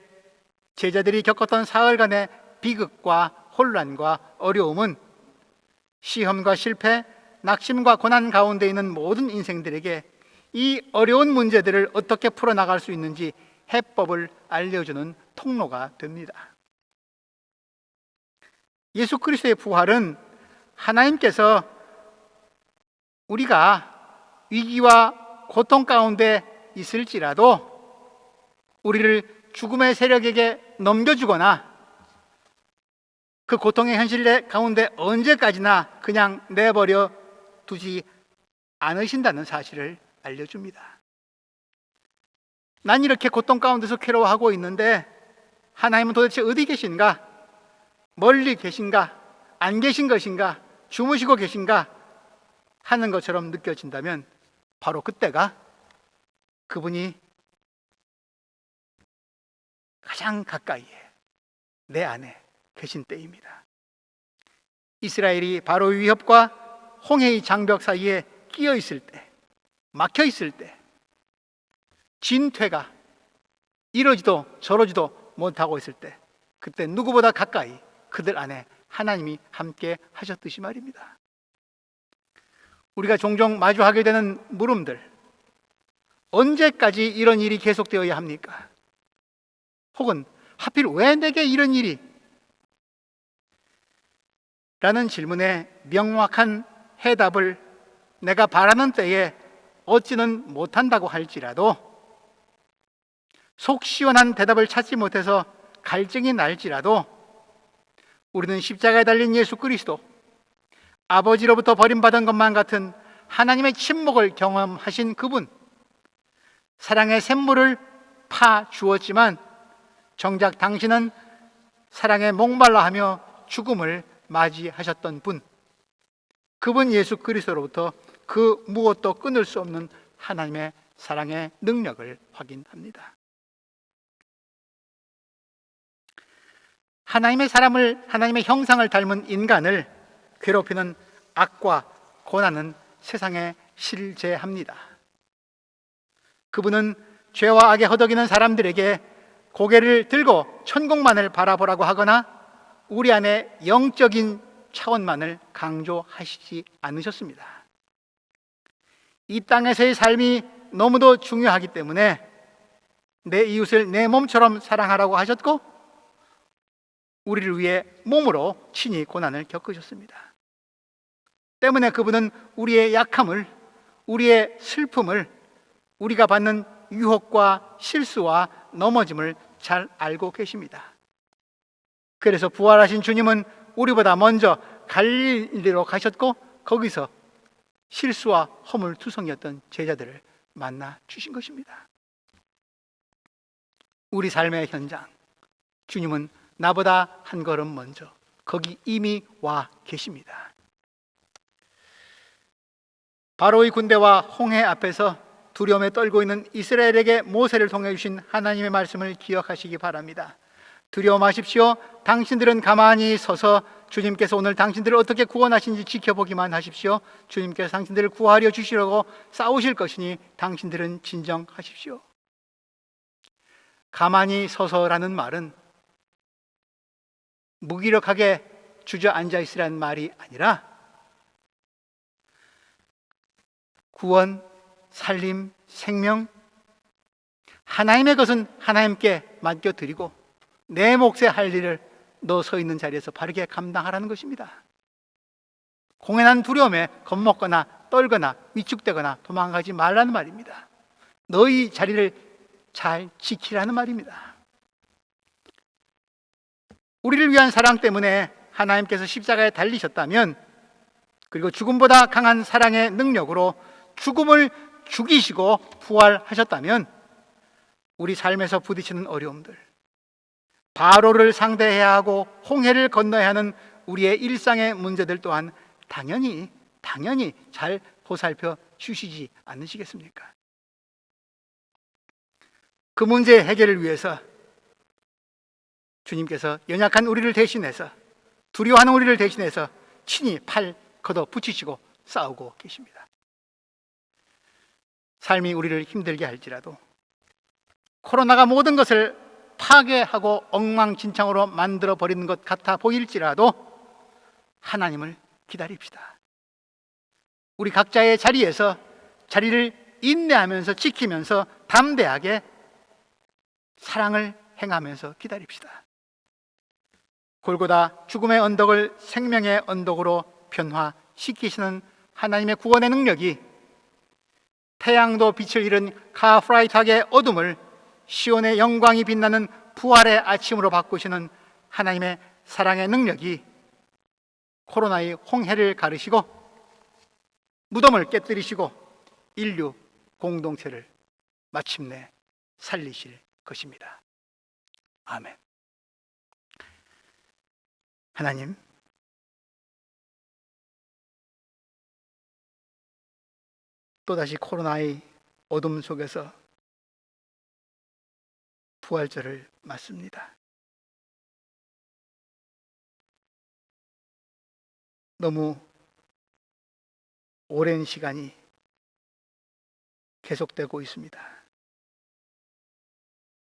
제자들이 겪었던 사흘간의 비극과 혼란과 어려움은 시험과 실패, 낙심과 고난 가운데 있는 모든 인생들에게 이 어려운 문제들을 어떻게 풀어나갈 수 있는지 해법을 알려주는 통로가 됩니다. 예수 그리스도의 부활은 하나님께서 우리가 위기와 고통 가운데 있을지라도 우리를 죽음의 세력에게 넘겨주거나 그 고통의 현실 가운데 언제까지나 그냥 내버려 두지 않으신다는 사실을 알려줍니다. 난 이렇게 고통 가운데서 괴로워하고 있는데 하나님은 도대체 어디 계신가? 멀리 계신가? 안 계신 것인가? 주무시고 계신가? 하는 것처럼 느껴진다면 바로 그때가 그분이 가장 가까이에 내 안에 계신 때입니다. 이스라엘이 바로의 위협과 홍해의 장벽 사이에 끼어 있을 때, 막혀 있을 때, 진퇴가 이러지도 저러지도 못하고 있을 때, 그때 누구보다 가까이 그들 안에 하나님이 함께 하셨듯이 말입니다. 우리가 종종 마주하게 되는 물음들, 언제까지 이런 일이 계속되어야 합니까? 혹은 하필 왜 내게 이런 일이? 라는 질문에 명확한 해답을 내가 바라는 때에 얻지는 못한다고 할지라도 속 시원한 대답을 찾지 못해서 갈증이 날지라도 우리는 십자가에 달린 예수 그리스도, 아버지로부터 버림받은 것만 같은 하나님의 침묵을 경험하신 그분, 사랑의 샘물을 파 주었지만 정작 당신은 사랑에 목말라 하며 죽음을 맞이하셨던 분, 그분 예수 그리스도로부터 그 무엇도 끊을 수 없는 하나님의 사랑의 능력을 확인합니다. 하나님의 형상을 닮은 인간을 괴롭히는 악과 고난은 세상에 실제합니다. 그분은 죄와 악에 허덕이는 사람들에게 고개를 들고 천국만을 바라보라고 하거나 우리 안에 영적인 차원만을 강조하시지 않으셨습니다. 이 땅에서의 삶이 너무도 중요하기 때문에 내 이웃을 내 몸처럼 사랑하라고 하셨고 우리를 위해 몸으로 친히 고난을 겪으셨습니다. 때문에 그분은 우리의 약함을, 우리의 슬픔을, 우리가 받는 유혹과 실수와 넘어짐을 잘 알고 계십니다. 그래서 부활하신 주님은 우리보다 먼저 갈릴리로 가셨고 거기서 실수와 허물투성이었던 제자들을 만나 주신 것입니다. 우리 삶의 현장, 주님은 나보다 한 걸음 먼저 거기 이미 와 계십니다. 바로의 군대와 홍해 앞에서 두려움에 떨고 있는 이스라엘에게 모세를 통해 주신 하나님의 말씀을 기억하시기 바랍니다. 두려워 마십시오. 당신들은 가만히 서서 주님께서 오늘 당신들을 어떻게 구원하신지 지켜보기만 하십시오. 주님께서 당신들을 구하려 주시려고 싸우실 것이니 당신들은 진정하십시오. 가만히 서서라는 말은 무기력하게 주저앉아 있으라는 말이 아니라 구원, 살림, 생명, 하나님의 것은 하나님께 맡겨드리고 내 몫의 할 일을 너 서 있는 자리에서 바르게 감당하라는 것입니다. 공연한 두려움에 겁먹거나 떨거나 위축되거나 도망가지 말라는 말입니다. 너희 자리를 잘 지키라는 말입니다. 우리를 위한 사랑 때문에 하나님께서 십자가에 달리셨다면, 그리고 죽음보다 강한 사랑의 능력으로 죽음을 죽이시고 부활하셨다면, 우리 삶에서 부딪히는 어려움들, 바로를 상대해야 하고 홍해를 건너야 하는 우리의 일상의 문제들 또한 당연히 잘 보살펴 주시지 않으시겠습니까? 그 문제 해결을 위해서 주님께서 연약한 우리를 대신해서, 두려워하는 우리를 대신해서 친히 팔 걷어 붙이시고 싸우고 계십니다. 삶이 우리를 힘들게 할지라도, 코로나가 모든 것을 파괴하고 엉망진창으로 만들어 버리는 것 같아 보일지라도 하나님을 기다립시다. 우리 각자의 자리에서 자리를 인내하면서 지키면서 담대하게 사랑을 행하면서 기다립시다. 골고다 죽음의 언덕을 생명의 언덕으로 변화시키시는 하나님의 구원의 능력이 태양도 빛을 잃은 카프라이트하게 어둠을 시온의 영광이 빛나는 부활의 아침으로 바꾸시는 하나님의 사랑의 능력이 코로나의 홍해를 가르시고 무덤을 깨뜨리시고 인류 공동체를 마침내 살리실 것입니다. 아멘. 하나님, 또다시 코로나의 어둠 속에서 부활절을 맞습니다. 너무 오랜 시간이 계속되고 있습니다.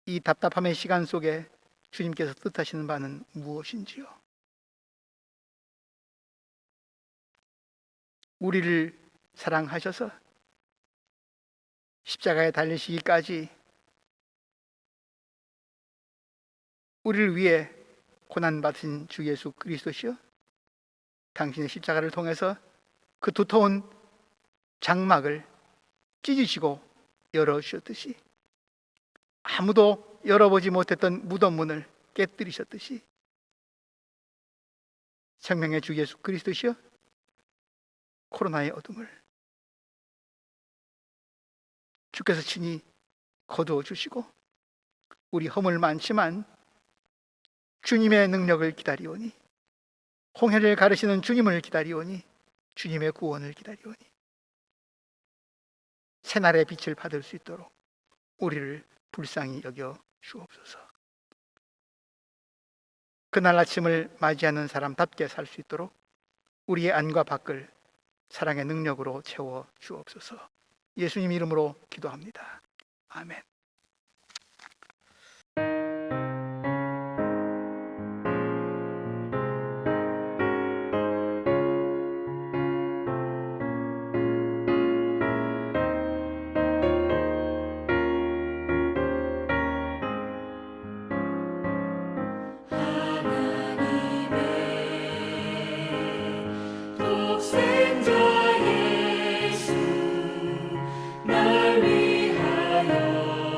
이 답답함의 시간 속에 주님께서 뜻하시는 바는 무엇인지요? 우리를 사랑하셔서 십자가에 달리시기까지 우리를 위해 고난받으신 주 예수 그리스도시여, 당신의 십자가를 통해서 그 두터운 장막을 찢으시고 열어주셨듯이, 아무도 열어보지 못했던 무덤 문을 깨뜨리셨듯이, 생명의 주 예수 그리스도시여, 코로나의 어둠을 주께서 친히 거두어 주시고 우리 허물 많지만 주님의 능력을 기다리오니, 홍해를 가르시는 주님을 기다리오니, 주님의 구원을 기다리오니, 새날의 빛을 받을 수 있도록 우리를 불쌍히 여겨 주옵소서. 그날 아침을 맞이하는 사람답게 살 수 있도록 우리의 안과 밖을 사랑의 능력으로 채워 주옵소서. 예수님 이름으로 기도합니다. 아멘. 독생자 예수 날 위하여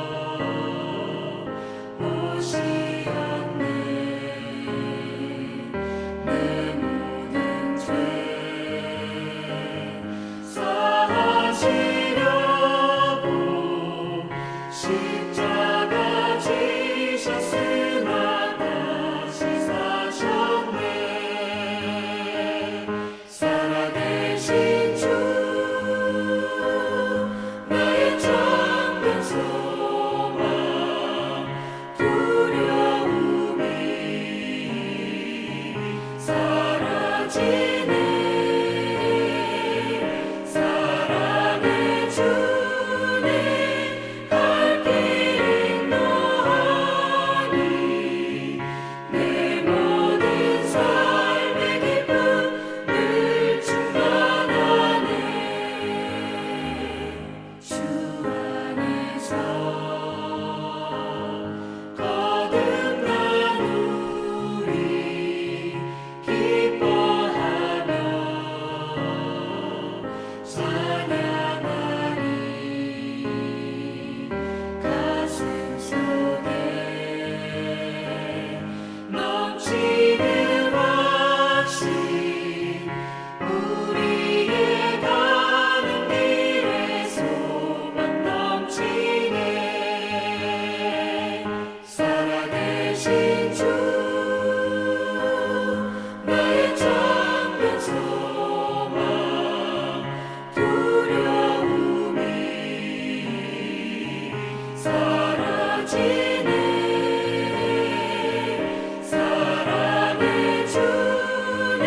사랑의 주님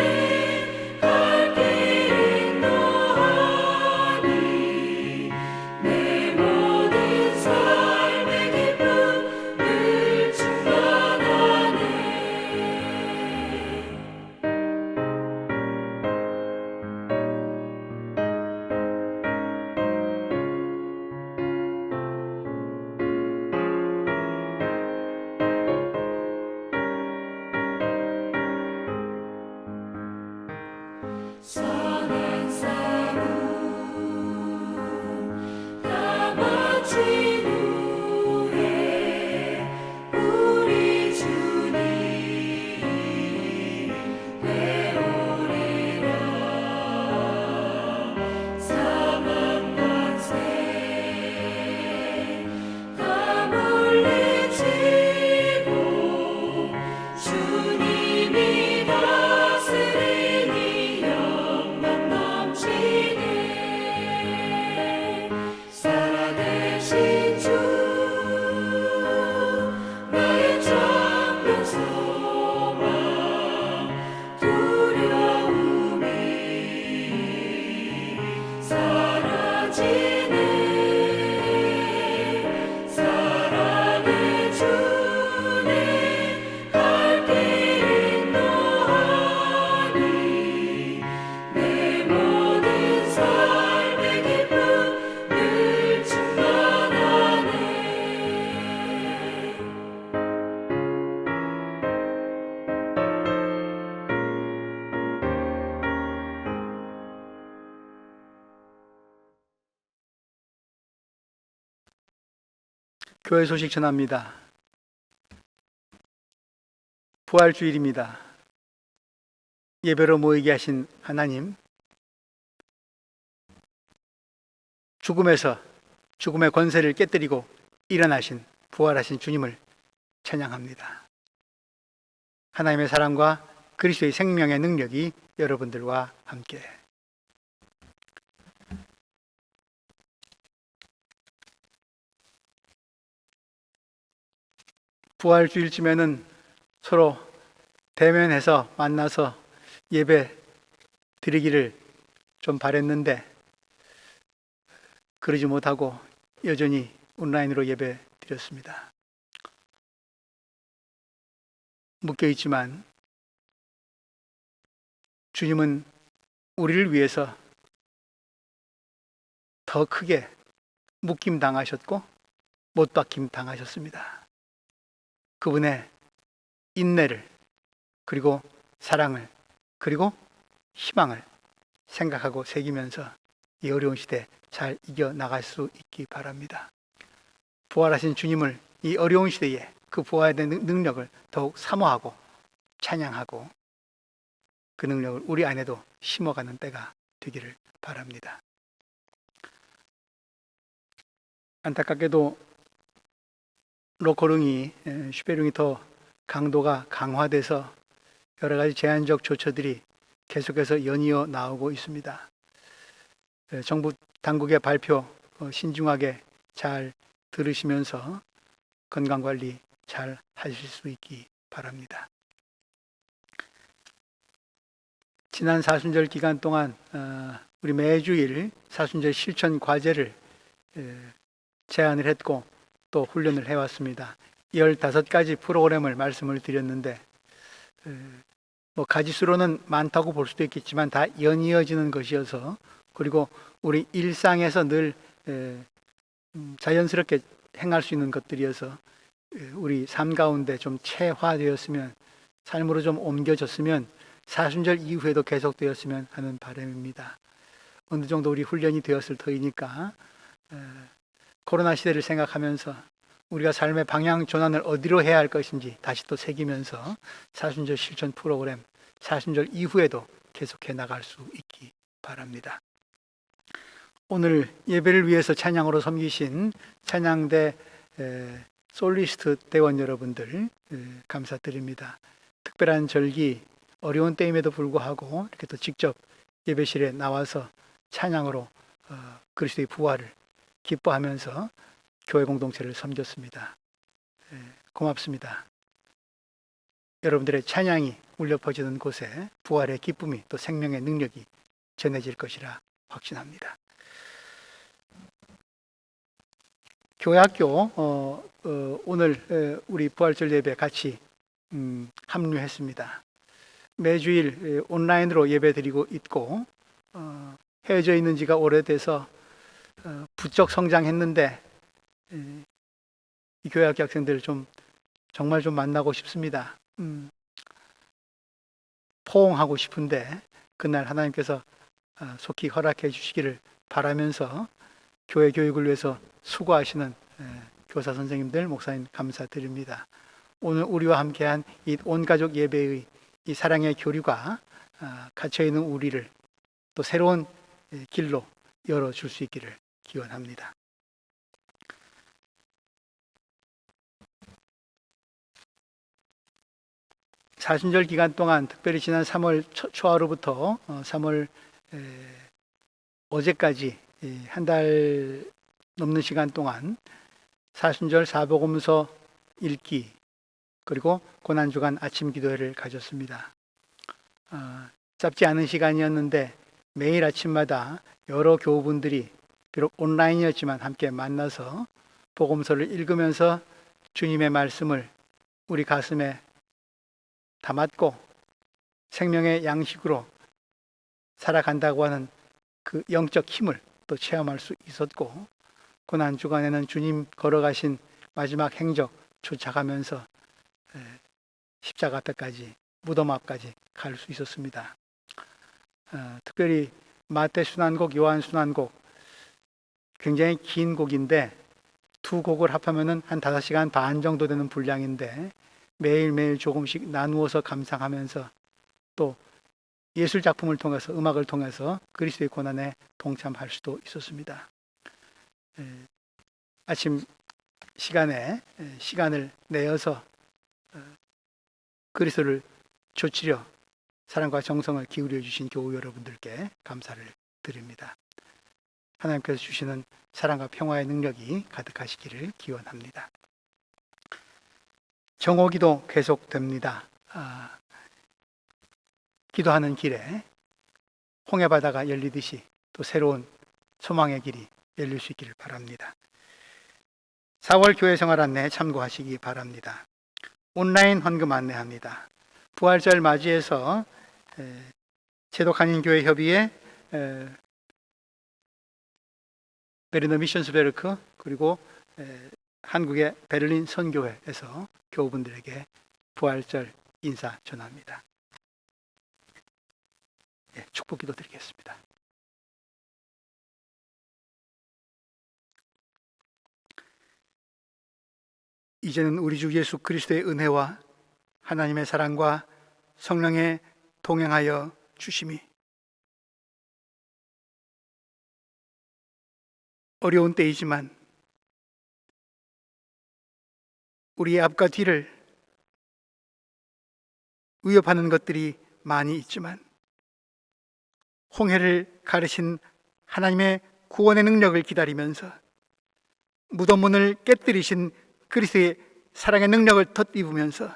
갈 길 인도하니 내 모든 삶의 기쁨을 충만하네. 선한 싸움 다 마친 후에 우리 주님 배우리라. 사망 권세 다 물리치고 주님이 다스리니 영광 넘치네. 살아계신 주 나의 참된 소망 두려움이 사라지네. 사랑의 주님 갈 길 인도하니 내 모든 삶의 기쁨을 충만하네. 교회 소식 전합니다. 부활주일입니다. 예배로 모이게 하신 하나님, 죽음에서 죽음의 권세를 깨뜨리고 일어나신 부활하신 주님을 찬양합니다. 하나님의 사랑과 그리스도의 생명의 능력이 여러분들과 함께. 부활주일쯤에는 서로 대면해서 만나서 예배 드리기를 좀 바랬는데 그러지 못하고 여전히 온라인으로 예배 드렸습니다. 묶여있지만 주님은 우리를 위해서 더 크게 묶임 당하셨고 못 박힘 당하셨습니다. 그분의 인내를 그리고 사랑을 그리고 희망을 생각하고 새기면서 이 어려운 시대 잘 이겨나갈 수 있기 바랍니다. 부활하신 주님을 이 어려운 시대에 그 부활의 능력을 더욱 사모하고 찬양하고 그 능력을 우리 안에도 심어가는 때가 되기를 바랍니다. 안타깝게도 로코릉이 슈베릉이 더 강도가 강화돼서 여러 가지 제한적 조처들이 계속해서 연이어 나오고 있습니다. 정부 당국의 발표 신중하게 잘 들으시면서 건강관리 잘 하실 수 있기 바랍니다. 지난 사순절 기간 동안 우리 매주일 사순절 실천 과제를 제안을 했고 또 훈련을 해왔습니다. 15가지 프로그램을 말씀을 드렸는데 가지수로는 많다고 볼 수도 있겠지만 다 연이어지는 것이어서 그리고 우리 일상에서 늘 자연스럽게 행할 수 있는 것들이어서 우리 삶 가운데 좀 체화되었으면 삶으로 좀 옮겨졌으면 사순절 이후에도 계속되었으면 하는 바람입니다. 어느 정도 우리 훈련이 되었을 터이니까 코로나 시대를 생각하면서 우리가 삶의 방향 전환을 어디로 해야 할 것인지 다시 또 새기면서 사순절 실천 프로그램 사순절 이후에도 계속해 나갈 수 있기 바랍니다. 오늘 예배를 위해서 찬양으로 섬기신 찬양대 솔리스트 대원 여러분들 감사드립니다. 특별한 절기 어려운 때임에도 불구하고 이렇게 또 직접 예배실에 나와서 찬양으로 그리스도의 부활을 기뻐하면서 교회 공동체를 섬겼습니다. 고맙습니다. 여러분들의 찬양이 울려 퍼지는 곳에 부활의 기쁨이 또 생명의 능력이 전해질 것이라 확신합니다. 교회학교 오늘 우리 부활절 예배 같이 합류했습니다. 매주일 온라인으로 예배 드리고 있고 헤어져 있는 지가 오래돼서 부쩍 성장했는데 이 교회학교 학생들 정말 좀 만나고 싶습니다. 포옹하고 싶은데 그날 하나님께서 속히 허락해 주시기를 바라면서 교회 교육을 위해서 수고하시는 교사 선생님들, 목사님 감사드립니다. 오늘 우리와 함께한 이 온 가족 예배의 이 사랑의 교류가 갇혀 있는 우리를 또 새로운 길로 열어줄 수 있기를 기원합니다. 사순절 기간 동안 특별히 지난 3월 초하루부터 3월 어제까지 한 달 넘는 시간 동안 사순절 사복음서 읽기 그리고 고난주간 아침 기도회를 가졌습니다. 짧지 않은 시간이었는데 매일 아침마다 여러 교우분들이 비록 온라인이었지만 함께 만나서 복음서를 읽으면서 주님의 말씀을 우리 가슴에 담았고 생명의 양식으로 살아간다고 하는 그 영적 힘을 또 체험할 수 있었고 고난주간에는 주님 걸어가신 마지막 행적 쫓아가면서 십자가 앞에까지 무덤 앞까지 갈 수 있었습니다. 특별히 마태 순환곡, 요한 순환곡 굉장히 긴 곡인데 두 곡을 합하면 한 5시간 반 정도 되는 분량인데 매일매일 조금씩 나누어서 감상하면서 또 예술 작품을 통해서 음악을 통해서 그리스도의 고난에 동참할 수도 있었습니다. 아침 시간에 시간을 내어서 그리스도를 조치려 사랑과 정성을 기울여 주신 교우 여러분들께 감사를 드립니다. 하나님께서 주시는 사랑과 평화의 능력이 가득하시기를 기원합니다. 정오기도 계속됩니다. 기도하는 길에 홍해바다가 열리듯이 또 새로운 소망의 길이 열릴 수 있기를 바랍니다. 4월 교회 생활 안내 참고하시기 바랍니다. 온라인 헌금 안내합니다. 부활절 맞이해서 제독한인교회 협의회 베르너 미션스베르크 그리고 한국의 베를린 선교회에서 교우분들에게 부활절 인사 전합니다. 축복 기도 드리겠습니다. 이제는 우리 주 예수 그리스도의 은혜와 하나님의 사랑과 성령의 동행하여 주심이 어려운 때이지만 우리의 앞과 뒤를 위협하는 것들이 많이 있지만 홍해를 가르신 하나님의 구원의 능력을 기다리면서 무덤문을 깨뜨리신 그리스도의 사랑의 능력을 덧입으면서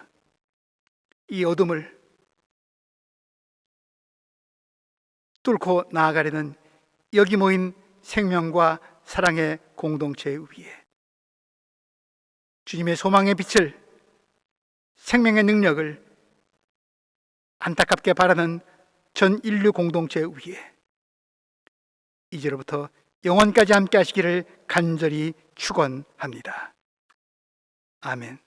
이 어둠을 뚫고 나아가려는 여기 모인 생명과 사랑의 공동체 위에 주님의 소망의 빛을 생명의 능력을 안타깝게 바라는 전 인류 공동체 위에 이제로부터 영원까지 함께 하시기를 간절히 축원합니다. 아멘.